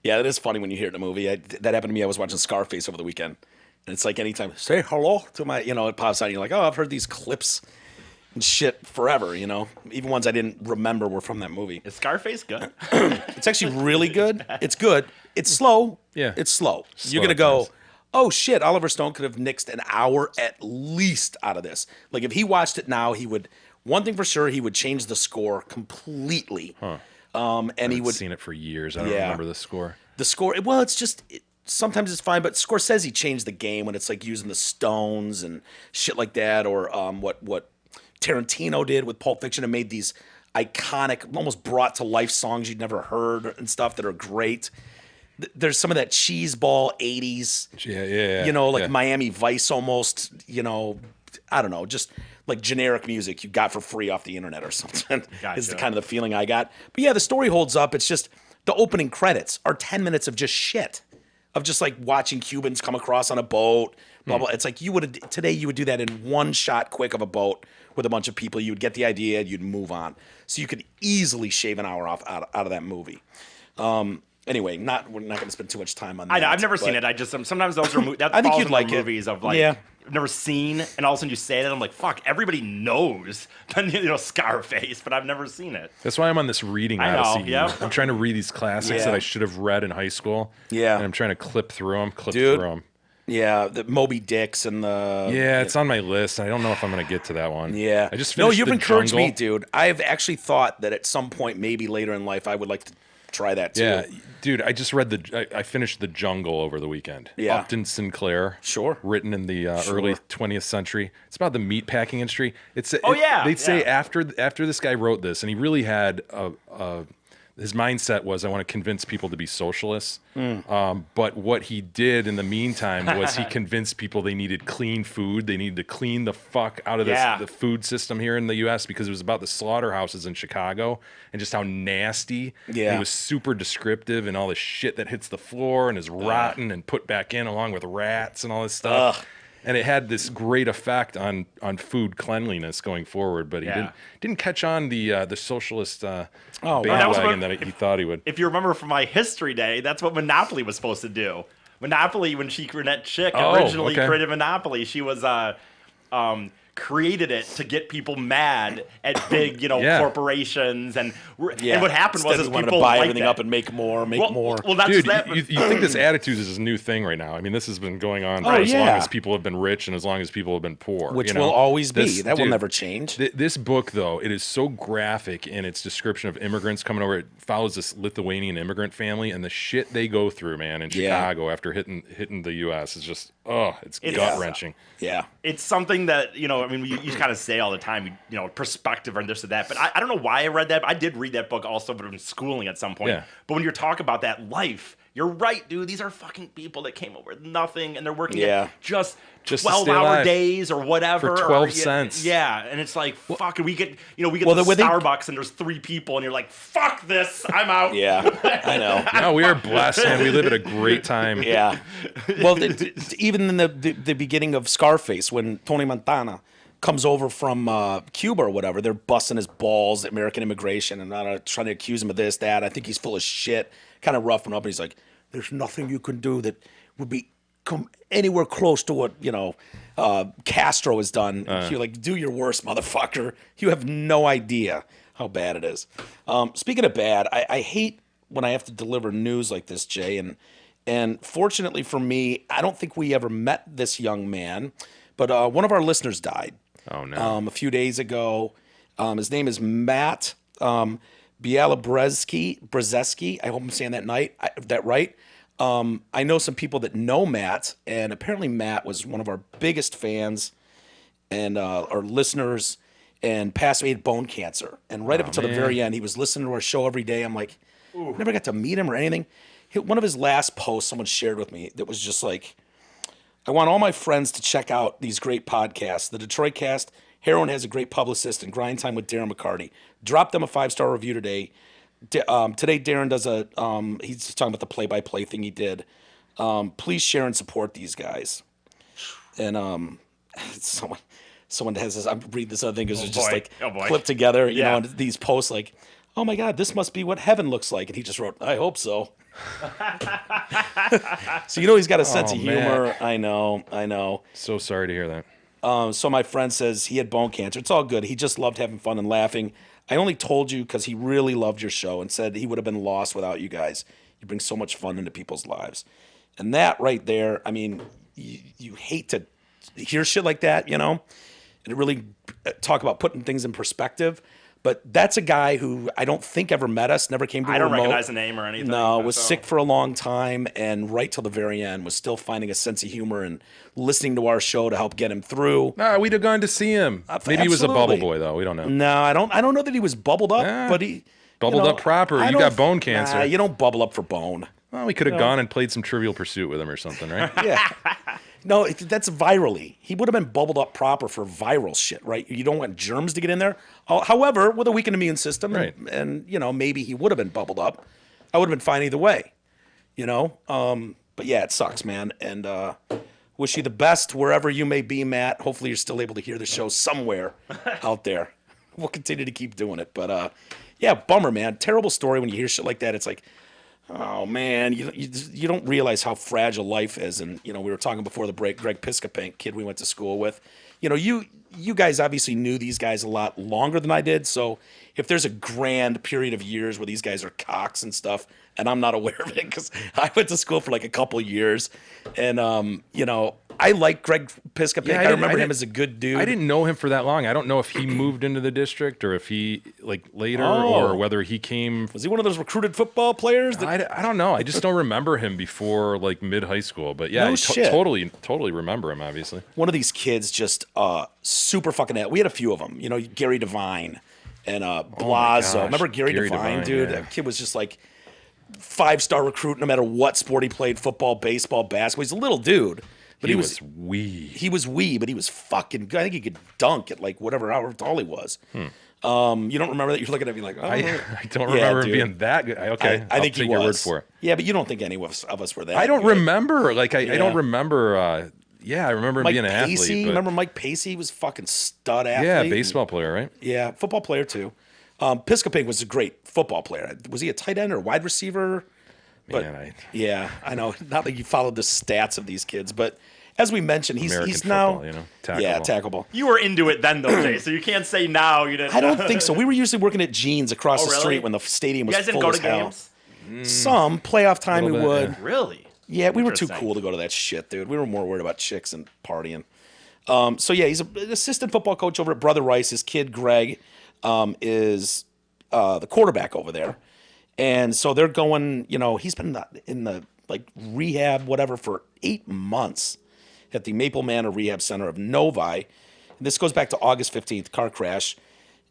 Yeah, it is funny when you hear it in a movie. That happened to me. I was watching Scarface over the weekend. And it's like anytime, say hello to my, it pops out. And you're like, oh, I've heard these clips and shit forever, Even ones I didn't remember were from that movie. Is Scarface good? It's actually really good. It's good. It's slow. Yeah. It's slow. Slow You're going to at go, times. oh, shit, Oliver Stone could have nixed an hour at least out of this. Like, if he watched it now, he would, one thing for sure, he would change the score completely. And he I've would, seen it for years. I don't Yeah. remember the score. the score, well, it's just, sometimes it's fine, but Scorsese changed the game when it's like using the Stones and shit like that, or what Tarantino did with Pulp Fiction and made these iconic, almost brought to life songs you'd never heard and stuff that are great. There's some of that cheeseball 80s, Yeah. like yeah. Miami Vice almost, I don't know, just like generic music you got for free off the internet or something. Gotcha. Is the kind of the feeling I got. But yeah, the story holds up. It's just the opening credits are 10 minutes of just shit. Of just like watching Cubans come across on a boat, blah, blah. It's like today you would do that in one shot quick of a boat with a bunch of people. You would get the idea, you'd move on. So you could easily shave an hour off out of that movie. Anyway, we're not going to spend too much time on that. I know, I've never but- seen it. I just sometimes those are that I think falls you'd in like the it. movies of like Yeah. I've never seen, and all of a sudden you say that I'm like, fuck, everybody knows, Scarface, but I've never seen it. That's why I'm on this reading I know, odyssey. yep. I'm trying to read these classics Yeah. that I should have read in high school. Yeah. And I'm trying to clip through them. Dude. Yeah, the Moby Dicks and the... Yeah, it's on my list. I don't know if I'm going to get to that one. Yeah. I just No, finished you've The encouraged me, Jungle. dude. I've actually thought that at some point, maybe later in life, I would like to try that too. Yeah, dude, I just read I finished The Jungle over the weekend. Yeah. Upton Sinclair. Sure. Written in the early 20th century. It's about the meatpacking industry. They say yeah. after this guy wrote this, and he really had his mindset was, I want to convince people to be socialists. But what he did in the meantime was he convinced people they needed clean food. They needed to clean the fuck out of the food system here in the U.S. because it was about the slaughterhouses in Chicago and just how nasty. Yeah. And he was super descriptive and all the shit that hits the floor and is rotten and put back in along with rats and all this stuff. And it had this great effect on food cleanliness going forward, but he didn't catch on the socialist bandwagon that he thought he would. If you remember from my history day, that's what Monopoly was supposed to do. Monopoly, when that chick originally created Monopoly, she was created it to get people mad at big, corporations, and what happened was Instead of wanting to people buy liked everything that. up and make more. Well, that's Dude, that. you think this attitude is a new thing right now? I mean, this has been going on for Oh, as long yeah. as people have been rich and as long as people have been poor. Which you know? will always be. This- That will dude, never change. This book, though, it is so graphic in its description of immigrants coming over. It follows this Lithuanian immigrant family and the shit they go through, man, in Yeah. Chicago after hitting the U.S. is just, it's It's- gut wrenching. Yeah. It's something that, you kind of say all the time, perspective and this or that. But I don't know why I read that. But I did read that book also, but in schooling at some point. Yeah. But when you're talking about that life, you're right, dude. These are fucking people that came over with nothing, and they're working at just Just to stay 12-hour alive. days or whatever. For 12 cents. Yeah, and it's like, fuck, we get the when they- Starbucks, and there's 3 people, and you're like, fuck this, I'm out. Yeah. I know. No, we are blessed, man. We live at a great time. Yeah. Well, even in the beginning of Scarface, when Tony Montana comes over from Cuba or whatever, they're busting his balls, American immigration, and trying to accuse him of this, that. I think he's full of shit, kind of roughing up. And he's like, there's nothing you can do that would come anywhere close to what, Castro has done. You're like, do your worst, motherfucker. You have no idea how bad it is. Speaking of bad, I hate when I have to deliver news like this, Jay, and fortunately for me, I don't think we ever met this young man, but one of our listeners died. Oh, no. A few days ago. His name is Matt Bialobreski. I hope I'm saying that right. I know some people that know Matt, and apparently Matt was one of our biggest fans and our listeners, and passed away with bone cancer. And right up until the very end, he was listening to our show every day. I'm like, never got to meet him or anything. One of his last posts someone shared with me that was just like, I want all my friends to check out these great podcasts. The Detroit Cast, Heroin has a great publicist, and Grind Time with Darren McCarty. Drop them a 5-star review today. Today, Darren does he's just talking about the play-by-play thing he did. Please share and support these guys. And someone has this, I'm reading this other thing, because it's just like clipped together, you know, and these posts like, oh my God, this must be what heaven looks like. And he just wrote, I hope so. So, he's got a sense of humor. I know. So sorry to hear that. So my friend says he had bone cancer. It's all good. He just loved having fun and laughing. I only told you because he really loved your show and said he would have been lost without you guys. You bring so much fun into people's lives. And that right there, I mean, you hate to hear shit like that, and really talk about putting things in perspective. But that's a guy who I don't think ever met us, never came to I don't recognize the name or anything. No, was sick for a long time, and right till the very end was still finding a sense of humor and listening to our show to help get him through. Nah, we'd have gone to see him. Maybe he was a bubble boy, though. We don't know. No, I don't know that he was bubbled up, but he bubbled up proper. You got bone cancer. Nah, you don't bubble up for bone. Well, we could have gone and played some Trivial Pursuit with him or something, right? Yeah. No, that's virally. He would have been bubbled up proper for viral shit, right? You don't want germs to get in there. However, with a weakened immune system, right. and maybe he would have been bubbled up. I would have been fine either way, But yeah, it sucks, man. And wish you the best wherever you may be, Matt. Hopefully, you're still able to hear the show somewhere out there. We'll continue to keep doing it, but yeah, bummer, man. Terrible story when you hear shit like that. It's like, oh man, you don't realize how fragile life is. And we were talking before the break, Greg Piscopink, kid we went to school with. You guys obviously knew these guys a lot longer than I did. So if there's a grand period of years where these guys are cocks and stuff, and I'm not aware of it because I went to school for like a couple years, and I like Greg Piscopink. Yeah, I remember him as a good dude. I didn't know him for that long. I don't know if he moved into the district or if he later or whether he came. Was he one of those recruited football players? I don't know. I just don't remember him before mid high school. But yeah, totally remember him. Obviously, one of these kids just super fucking. We had a few of them. Gary Devine and Blazo. Remember Gary Devine, dude? Yeah. That kid was just like 5-star recruit no matter what sport he played, football, baseball, basketball. He's a little dude. But he was wee. He was wee, but he was fucking good. I think he could dunk at like however tall he was. You don't remember that? You're looking at me like, oh. I don't remember him being that good. Okay, I think I'll take your word for it. Yeah, but you don't think any of us were that I don't good. remember. I don't remember. I remember him being an Pacey, athlete. But... Remember Mike Pacey? He was a fucking stud athlete. Yeah, baseball player, right? Yeah, football player too. Piscopink was a great football player. Was he a tight end or wide receiver? But yeah, I know. Not like you followed the stats of these kids, but as we mentioned, he's now tackleable. Tackleable. You were into it then, though, Jay. So you can't say now you didn't. I don't think so. We were usually working at Jeans across the street when the stadium was full as hell. You guys didn't go to games? Some playoff time we would. Yeah. Really? Yeah, we were too cool to go to that shit, dude. We were more worried about chicks and partying. So yeah, he's an assistant football coach over at Brother Rice. His kid Greg is the quarterback over there. And so they're going, he's been in the rehab, whatever, for 8 months at the Maple Manor Rehab Center of Novi. And this goes back to August 15th, car crash.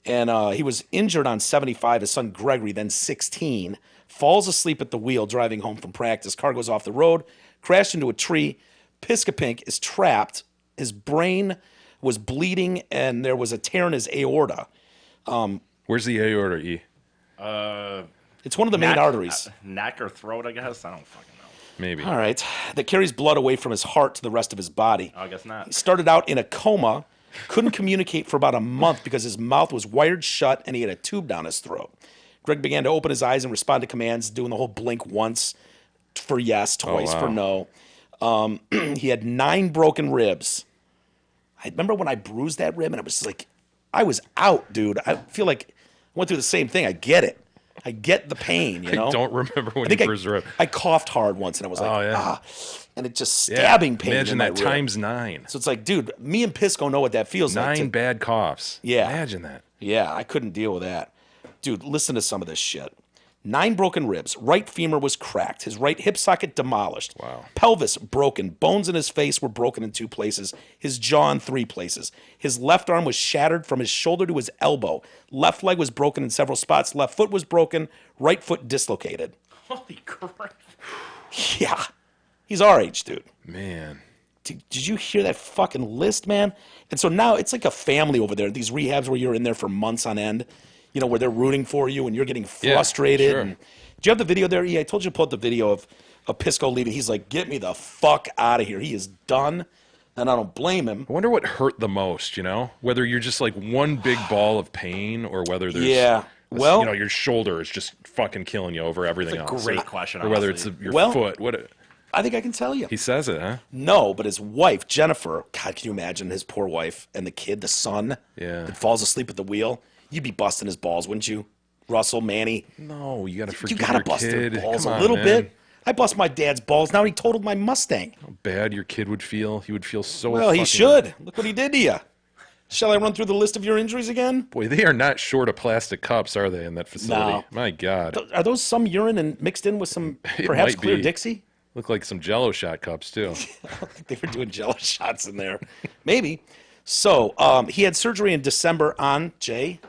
And he was injured on 75. His son Gregory, then 16, falls asleep at the wheel driving home from practice. Car goes off the road, crashed into a tree. Piscopink is trapped. His brain was bleeding, and there was a tear in his aorta. Where's the aorta, E? It's one of the main arteries. Neck or throat, I guess. I don't fucking know. Maybe. All right. That carries blood away from his heart to the rest of his body. I guess not. He started out in a coma, couldn't communicate for about a month because his mouth was wired shut and he had a tube down his throat. Greg began to open his eyes and respond to commands, doing the whole blink once for yes, twice for no. He had 9 broken ribs. I remember when I bruised that rib and it was like, I was out, dude. I feel like I went through the same thing. I get it. I get the pain, you know? I don't remember when you bruised a rib. I coughed hard once, and I was like, and it just stabbing pain. Imagine in my that rib. times 9. So it's like, dude, me and Pisco know what that feels like. 9 bad coughs. Yeah. Imagine that. Yeah, I couldn't deal with that. Dude, listen to some of this shit. 9 broken ribs. Right femur was cracked. His right hip socket demolished. Wow. Pelvis broken. Bones in his face were broken in 2 places. His jaw in 3 places. His left arm was shattered from his shoulder to his elbow. Left leg was broken in several spots. Left foot was broken. Right foot dislocated. Holy crap. Yeah. He's our age, dude. Man. Did you hear that fucking list, man? And so now it's like a family over there. These rehabs where you're in there for months on end, you know, where they're rooting for you and you're getting frustrated. Sure. And, do you have the video there? Yeah, I told you to pull up the video of Pisco leaving. He's like, get me the fuck out of here. He is done. And I don't blame him. I wonder what hurt the most, you know? Whether you're just like one big ball of pain or whether there's, Yeah. Well, you know, your shoulder is just fucking killing you over everything That's a else. great question, Or whether honestly. it's your Well- foot. What? I think I can tell you. He says it, huh? No, but his wife, Jennifer, God, can you imagine his poor wife and the kid, the son, Yeah. that falls asleep at the wheel? You'd be busting his balls, wouldn't you? Russell, Manny. No, you got to You forgive gotta your bust kid. their balls Come a on, little man. bit. I bust my dad's balls. Now he totaled my Mustang. How bad your kid would feel. He would feel so Well, he fucking- should. Look what he did to you. Shall I run through the list of your injuries again? Boy, they are not short of plastic cups, are they, in that facility? No. My God. Are those some urine and mixed in with some It perhaps might clear be. Dixie? Look like some Jello shot cups, too. I don't think they were doing Jello shots in there. Maybe. So he had surgery in December on, Jay,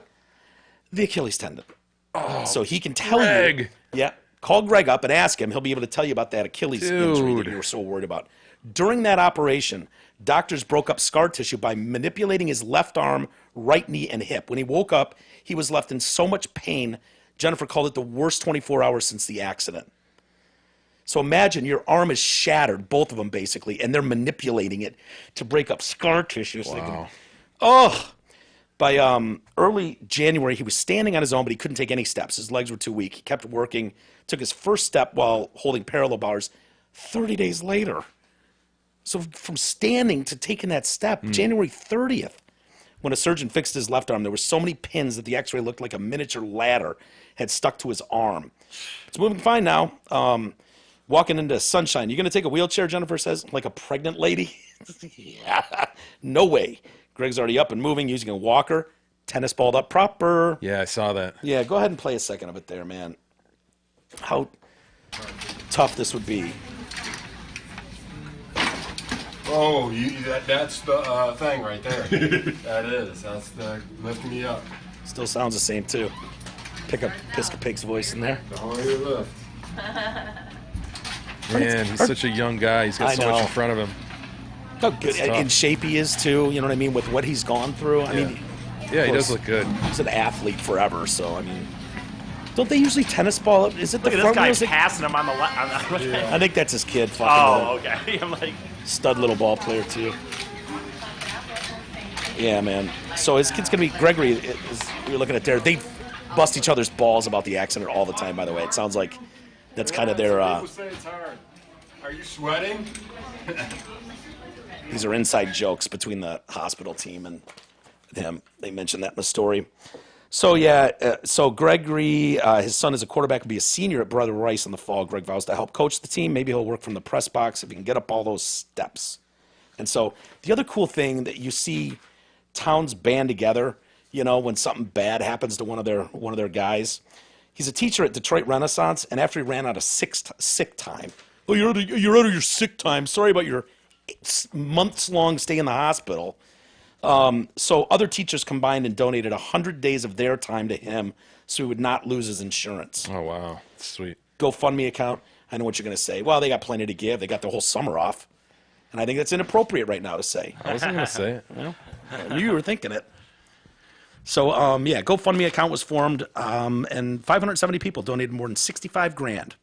the Achilles tendon. Oh, so he can tell you. Greg. Yeah. Call Greg up and ask him. He'll be able to tell you about that Achilles injury that Dude. you were so worried about. During that operation, doctors broke up scar tissue by manipulating his left arm, right knee, and hip. When he woke up, he was left in so much pain, Jennifer called it the worst 24 hours since the accident. So imagine your arm is shattered, both of them basically, and they're manipulating it to break up scar tissue. So they can- Wow. oh, by early January, he was standing on his own, but he couldn't take any steps. His legs were too weak. He kept working, took his first step while holding parallel bars 30 days later. So from standing to taking that step, January 30th, when a surgeon fixed his left arm, there were so many pins that the x-ray looked like a miniature ladder had stuck to his arm. It's moving fine now. Walking into sunshine. You going to take a wheelchair, Jennifer says, like a pregnant lady? Yeah, no way. Greg's already up and moving, using a walker, tennis balled up proper. Yeah, I saw that. Yeah, go ahead and play a second of it there, man. How tough this would be. Oh, that's the thing right there. That is. That's the lifting me up. Still sounds the same, too. Pick up Piscopink's voice in there. The harder you lift. Man, he's such a young guy. He's got I so much know. in front of him. How good It's tough. in shape he is, too. You know what I mean? With what he's gone through. I mean, Yeah, he course. does look good. he's an athlete forever, so, I mean. Don't they usually tennis ball up? Is it Look the at this front guy wheels? passing him on the left. I think that's his kid. Fucking Oh, okay. I'm like, stud little ball player, too. Yeah, man. So his kid's going to be Gregory. You're looking at there. They bust each other's balls about the accident all the time, by the way. It sounds like that's kind of their. People say it's hard. Are you sweating? These are inside jokes between the hospital team and him. They mentioned that in the story. So, yeah, so Gregory, his son is a quarterback, will be a senior at Brother Rice in the fall. Greg vows to help coach the team. Maybe he'll work from the press box if he can get up all those steps. And so the other cool thing that you see towns band together, you know, when something bad happens to one of their guys. He's a teacher at Detroit Renaissance, and after he ran out of sick time, oh, you're out of your sick time. Sorry about your months-long stay in the hospital. So other teachers combined and donated 100 days of their time to him so he would not lose his insurance. Oh, wow. Sweet. GoFundMe account. I know what you're going to say. Well, they got plenty to give. They got the whole summer off. And I think that's inappropriate right now to say. I wasn't going to say it. I knew you were thinking it. So, yeah, GoFundMe account was formed, and 570 people donated more than 65 grand,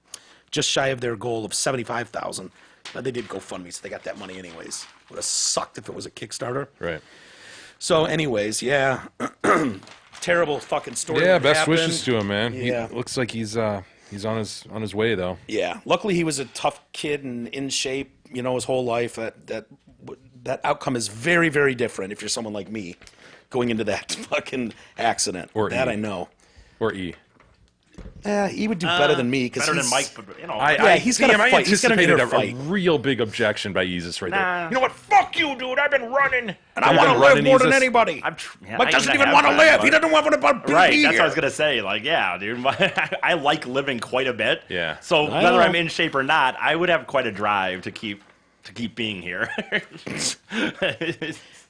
just shy of their goal of 75,000. But they did GoFundMe, so they got that money anyways. Would have sucked if it was a Kickstarter. Right. So, anyways, yeah, terrible fucking story. Yeah, that best happened. wishes to him, man. Yeah. He looks like he's on his way, though. Yeah, luckily he was a tough kid and in shape, you know, his whole life. That outcome is very, very different if you're someone like me going into that fucking accident. Or that E. I know. Or E. He would do better than me because better than Mike, but he's gonna I fight. He's gonna anticipated get a fight. a real big objection by Yeezus right Nah. there. You know what? Fuck you, dude. I've been running. And I want to live more than anybody. Mike doesn't even want to live. He doesn't want to be right. here. That's what I was gonna say. Like, yeah, dude. I like living quite a bit. Yeah. So I whether know. I'm in shape or not, I would have quite a drive to keep being here.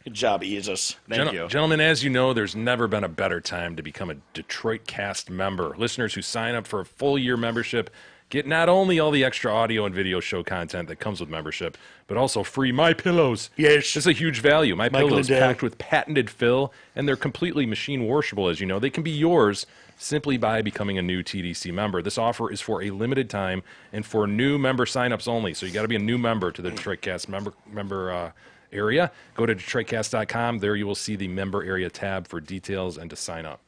Good job, Jesus. Thank you. Gentlemen, as you know, there's never been a better time to become a Detroit Cast member. Listeners who sign up for a full year membership get not only all the extra audio and video show content that comes with membership, but also free My Pillows. Yes. It's a huge value. My Michael Pillows and Dale. packed with patented fill, and they're completely machine washable, as you know. They can be yours simply by becoming a new TDC member. This offer is for a limited time and for new member signups only. So you got to be a new member to the Detroit Cast member area. Go to DetroitCast.com. There you will see the member area tab for details and to sign up.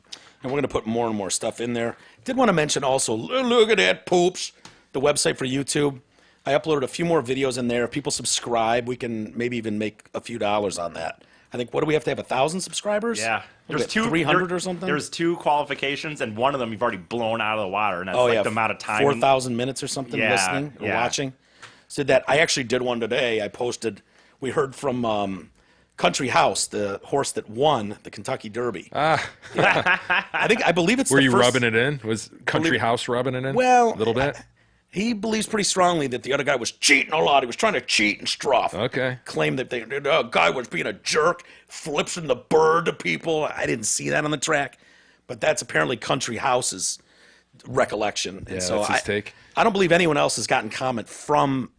And we're going to put more and more stuff in there. Did want to mention also, look at that, poops, the website for YouTube. I uploaded a few more videos in there. If people subscribe, we can maybe even make a few dollars on that. I think, what do we have to have, 1,000 subscribers? Yeah. There's 300 or something? There's 2 qualifications, and one of them you've already blown out of the water, and that's the amount of time. 4,000 minutes or something listening or yeah. watching. So that I actually did one today. I posted, we heard from Country House, the horse that won the Kentucky Derby. Yeah. I believe it's Were the you first, rubbing it in? Was Country House rubbing it in? Well, a little bit? He believes pretty strongly that the other guy was cheating a lot. He was trying to cheat and struff. Okay. Claimed that the guy was being a jerk, flipping the bird to people. I didn't see that on the track, but that's apparently Country House's recollection. And Yeah, so that's his take. I don't believe anyone else has gotten comment from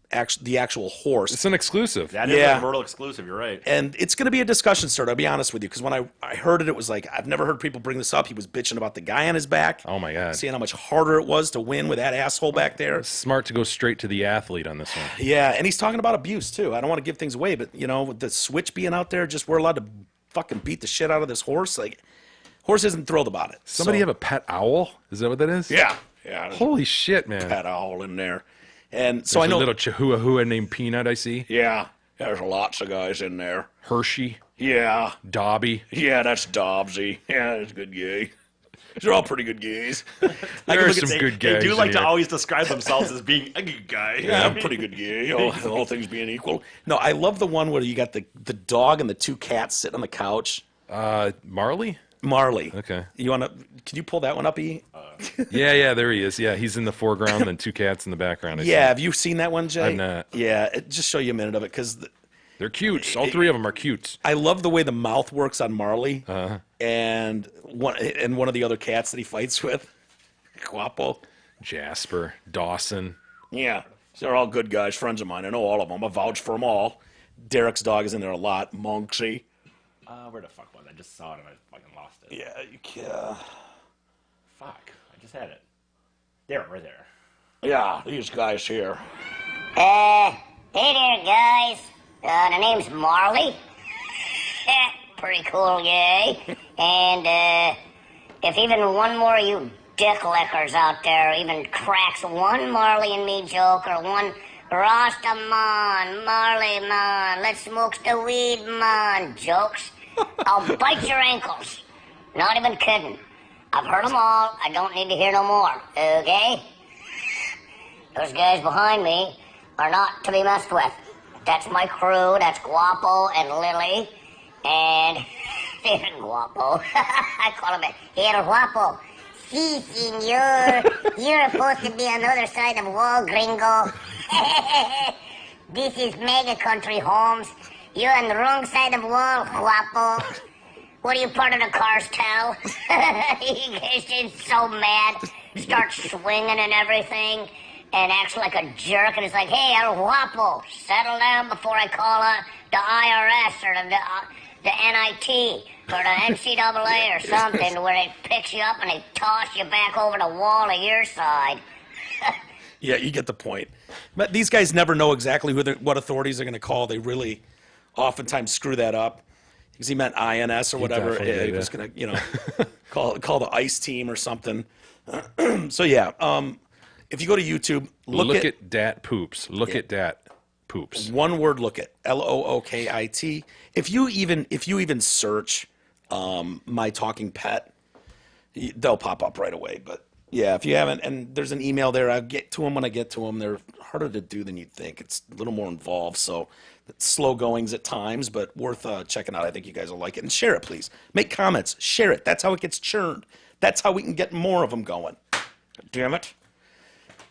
the actual horse. It's an exclusive. That is Yeah. a Myrtle exclusive. You're right. And it's going to be a discussion starter, I'll be honest with you, because when I heard it, it was like, I've never heard people bring this up. He was bitching about the guy on his back. Oh, my God. Seeing how much harder it was to win with that asshole back there. Smart to go straight to the athlete on this one. Yeah, and he's talking about abuse, too. I don't want to give things away, but, with the switch being out there, just we're allowed to fucking beat the shit out of this horse. Like, horse isn't thrilled about it. Somebody So- have a pet owl? Is that what that is? Yeah. Yeah. Holy shit, man. Pet owl in there. And so There's I know. a little chihuahua named Peanut, I see. Yeah. There's lots of guys in there. Hershey, Yeah. Dobby. Yeah, that's Dobbsy. Yeah, that's a good gay. They're all pretty good gays. There are some good They guys do in like to here. always describe themselves as being a good guy. Yeah, I'm pretty good gay. All things being equal. No, I love the one where you got the dog and the 2 cats sitting on the couch. Marley? Marley. Okay. Can you pull that one up, E? Yeah, there he is. Yeah, he's in the foreground and 2 cats in the background. I see. Yeah, have you seen that one, Jay? I've not. Yeah, just show you a minute of it, because They're cute. All 3 of them are cute. I love the way the mouth works on Marley Uh-huh. and one of the other cats that he fights with. Guapo. Jasper, Dawson. Yeah, they're all good guys, friends of mine. I know all of them. I vouch for them all. Derek's dog is in there a lot. Monksy. Where the fuck was it? I just saw it and I fucking lost it. Yeah, you can. Fuck. I just had it. There, right there. Yeah, these guys here. Hey there, guys. The name's Marley. Pretty cool, yay. And, if even one more of you dick lickers out there even cracks one Marley and me joke or one Rasta man, Marley man, let's smoke the weed man jokes, I'll bite your ankles. Not even kidding. I've heard them all. I don't need to hear no more, okay? Those guys behind me are not to be messed with. That's my crew. That's Guapo and Lily. And... Guapo. I call him El Guapo. Si, senor. You're supposed to be on the other side of the wall, gringo. This is mega country, Holmes. You're on the wrong side of the wall, Guapo. What are you, part of the cartel? He gets so mad, starts swinging and everything, and acts like a jerk, and it's like, hey, El Guapo, settle down before I call the IRS or the NIT or the NCAA or something, where they pick you up and they toss you back over the wall of your side. Yeah, you get the point. But these guys never know exactly what authorities they're going to call. They really oftentimes screw that up. Because he meant INS or whatever. definitely Yeah, he did, was yeah. going to, call the ICE team or something. So yeah, if you go to YouTube, Look at dat poops. Look at dat poops. one word. Look at LOOKIT. If you even search my talking pet, they'll pop up right away. But Yeah, if you haven't, and there's an email there. I'll get to them when I get to them. They're harder to do than you'd think. It's a little more involved, so it's slow goings at times, but worth checking out. I think you guys will like it. And share it, please. Make comments. Share it. That's how it gets churned. That's how we can get more of them going. Damn it.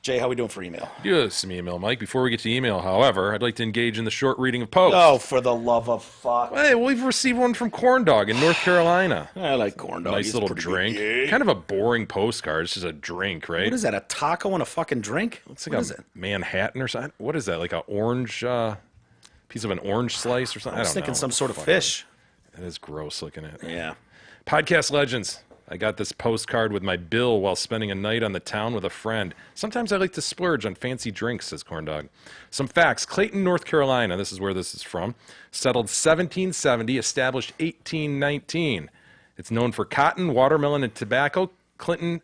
Jay, how we doing for email? Do have some email, Mike. Before we get to email, however, I'd like to engage in the short reading of posts. Oh, for the love of fuck. Hey, we've received one from Corn Dog in North Carolina. I like corn dog. Nice He's little pretty drink. good. Yeah. Kind of a boring postcard. It's just a drink, right? What is that, a taco and a fucking drink? It's like What a is it? Manhattan or something. What is that? Like an orange piece of an orange slice or something? I was don't thinking know. some sort of Fucking- fish. It is gross looking at. Yeah. Podcast legends. I got this postcard with my bill while spending a night on the town with a friend. Sometimes I like to splurge on fancy drinks, says Corn Dog. Some facts. Clayton, North Carolina, this is where this is from, settled 1770, established 1819. It's known for cotton, watermelon, and tobacco. Clayton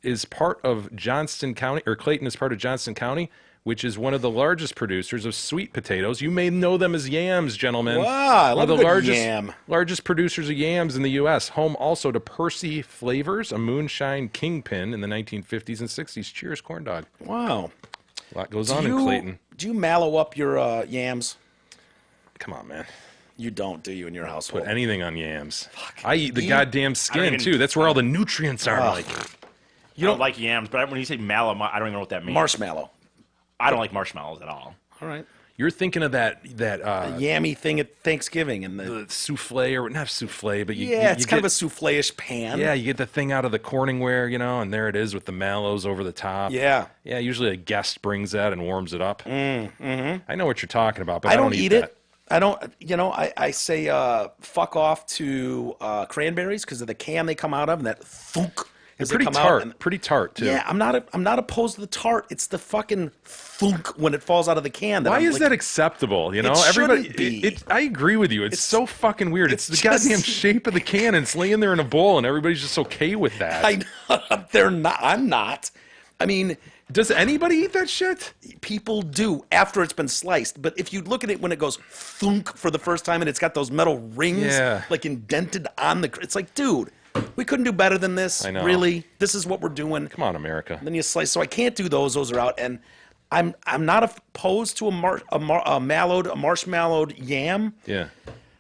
is part of Johnston County, which is one of the largest producers of sweet potatoes. You may know them as yams, gentlemen. Wow, I One love of a the good yam. largest producers of yams in the U.S. Home also to Percy Flavors, a moonshine kingpin in the 1950s and 60s. Cheers, Corn Dog. Wow. A lot goes on in Clayton. Do you mallow up your yams? Come on, man. You don't, do you, in your household? Put anything on yams. I eat the You- goddamn skin, even- too. That's where all the nutrients are, Mike. You don't like yams, but when you say mallow, I don't even know what that means. Marshmallow. I don't like marshmallows at all. All right. You're thinking of that Yammy thing at Thanksgiving. And the souffle, or not souffle, but it's kind of a souffle-ish pan. Yeah, you get the thing out of the Corningware, and there it is with the mallows over the top. Yeah. Yeah, usually a guest brings that and warms it up. I know what you're talking about, but I don't eat that. it. I don't, I say fuck off to cranberries because of the can they come out of and that thunk. They're as they pretty come tart. out and- Pretty tart, too. Yeah, I'm not opposed to the tart. It's the fucking thunk when it falls out of the can. Why I'm is like, that acceptable? It Everybody. shouldn't be. I agree with you. It's so fucking weird. It's the it's goddamn just- shape of the can, and it's laying there in a bowl, and everybody's just okay with that. I know, they're not. I'm not. I mean, Does anybody eat that shit? people do after it's been sliced. But if you look at it when it goes thunk for the first time and it's got those metal rings Yeah. like indented on the, it's like, dude, we couldn't do better than this. I know. Really, this is what we're doing. Come on, America. Then you slice. So I can't do those. Those are out. And I'm not opposed to a marshmallowed yam. Yeah.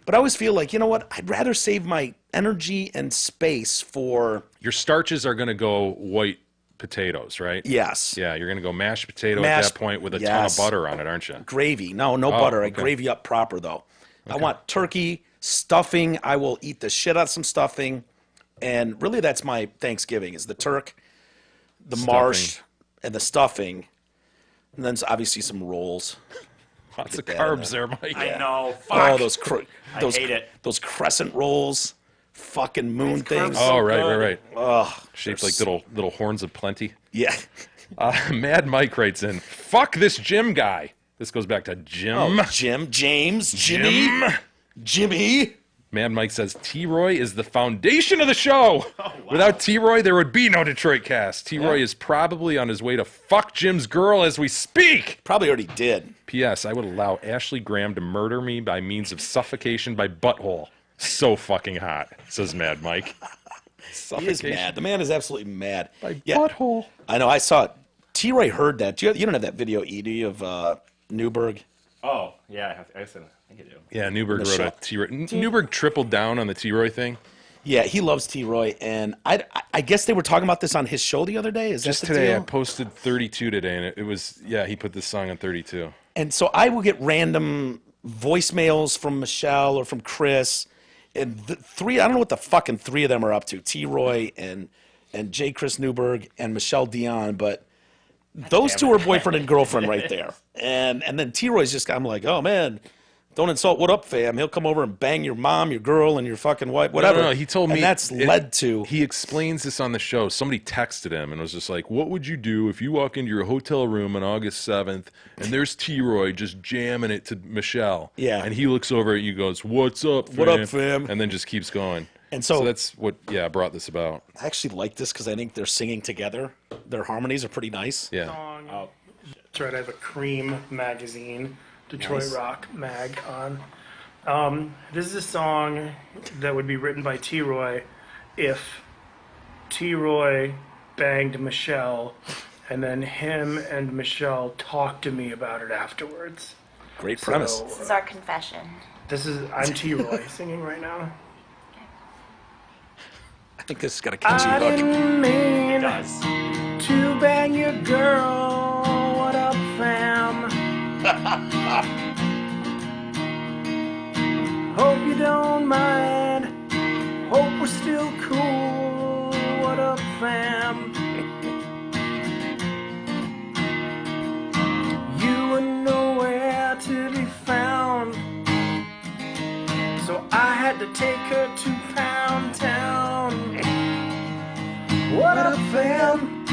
But I always feel like, you know what? I'd rather save my energy and space for Your starches are going to go white potatoes, right? yes. Yeah, you're going to go mashed potato at Mashed- that point with a ton of yes. butter on it, aren't you? Gravy. No butter. I okay. gravy up proper though. I want turkey, stuffing. I will eat the shit out of some stuffing. And really that's my Thanksgiving is the turk, the marsh, and the stuffing. And then obviously some rolls. Lots of Get that in carbs there, Mike. I know. Oh, Fuck. those hate it. Those crescent rolls, fucking moon things. Oh, right, good. right. Ugh, Shaped they're like little horns of plenty. yeah. Mad Mike writes in, fuck this Jim guy. This goes back to Jim. Oh, Jim, James, Jimmy. Mad Mike says, T-Roy is the foundation of the show. Without T-Roy, there would be no Detroit cast. T-Roy is probably on his way to fuck Jim's girl as we speak. Probably already did. P.S. I would allow Ashley Graham to murder me by means of suffocation by butthole. So fucking hot, says Mad Mike. He is mad. The man is absolutely mad. By Yeah. butthole. I know. I saw it. T-Ray heard that. You don't have that video, Edie, of Newberg? Oh, yeah. I think I do. Yeah, Newberg The wrote a shot. T-Roy. Newberg tripled down on the T-Roy thing. Yeah, he loves T-Roy, and I guess they were talking about this on his show the other day. Is Just that the today, I deal? posted 32 today, and it was, he put this song on 32. And so I will get random voicemails from Michelle or from Chris, and the three, I don't know what the fucking three of them are up to, T-Roy and J. Chris Newberg and Michelle Dion, but those two are boyfriend and girlfriend right there. And then T-Roy's just, I'm like, oh man, don't insult What Up Fam. He'll come over and bang your mom, your girl, and your fucking wife, whatever. No, he told me. And that's led to. He explains this on the show. Somebody texted him and was just like, what would you do if you walk into your hotel room on August 7th and there's T-Roy just jamming it to Michelle? Yeah. And he looks over at you and goes, what's up, fam? What up, fam? And then just keeps going. And so that's what, brought this about. I actually like this because I think they're singing together. Their harmonies are pretty nice. Yeah. Song. That's right. I have a Cream magazine, Detroit Nice. Rock mag on. This is a song that would be written by T-Roy if T-Roy banged Michelle, and then him and Michelle talked to me about it afterwards. Great premise. This is our confession. I'm T-Roy singing right now. I think this has got a catchy I hook. didn't mean Does. to bang your girl. What up, fam? Hope you don't mind. Hope we're still cool. What up, fam? You were nowhere to be found, so I had to take her to Pound Town. What up, fam?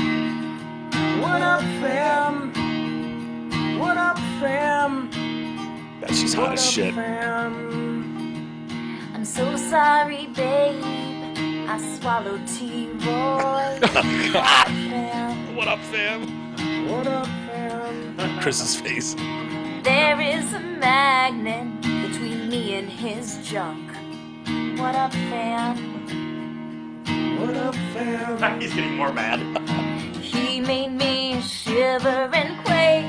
What up, fam? What up, fam? Yeah, she's hot as shit. I'm so sorry, babe. I swallowed T-Roy. What up, fam? What up, fam? Chris's face. There is a magnet between me and his junk. What up, fam? What up, fam? He's getting more mad. He made me shiver and quake.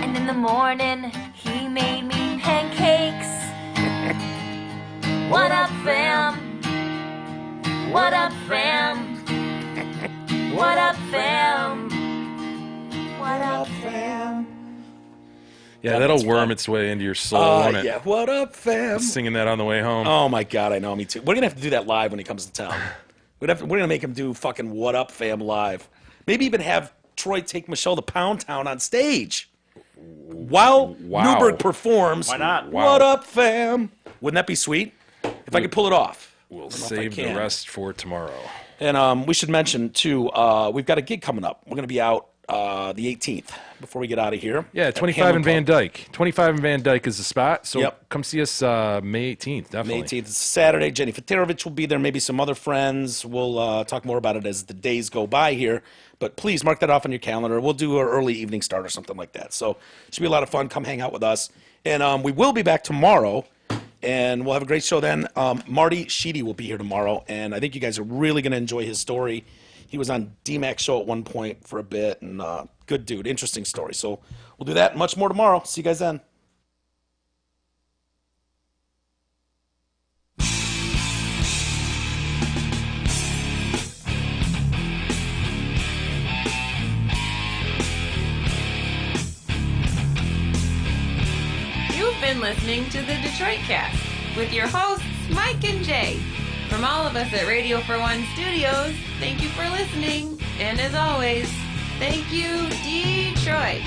And in the morning, he made me pancakes. What up, fam? What up, fam? What up, fam? What up, fam? Yeah, that'll worm its way into your soul, won't it? Yeah. What up, fam? Singing that on the way home. Oh my God, I know, me too. We're gonna have to do that live when he comes to town. We're gonna make him do fucking What Up, Fam live. Maybe even have Troy take Michelle to Pound Town on stage while Newberg performs. Why not? What up, fam? Wouldn't that be sweet? If I could pull it off. We'll save the rest for tomorrow. And we should mention too, we've got a gig coming up. We're gonna be out the 18th before we get out of here. Yeah, 25 in Van Dyke. 25 in Van Dyke is the spot. So Yep. come see us May 18th, definitely. May 18th is Saturday. Jenny Fatarovich will be there, maybe some other friends. We'll talk more about it as the days go by here. But please mark that off on your calendar. We'll do an early evening start or something like that. So it should be a lot of fun. Come hang out with us. And we will be back tomorrow, and we'll have a great show then. Marty Sheedy will be here tomorrow, and I think you guys are really going to enjoy his story. He was on D-Mac's show at one point for a bit, and good dude, interesting story. So we'll do that and much more tomorrow. See you guys then. You've been listening to the Detroit Cast with your hosts, Mike and Jay. From all of us at Radio for One Studios, thank you for listening. And as always, thank you, Detroit.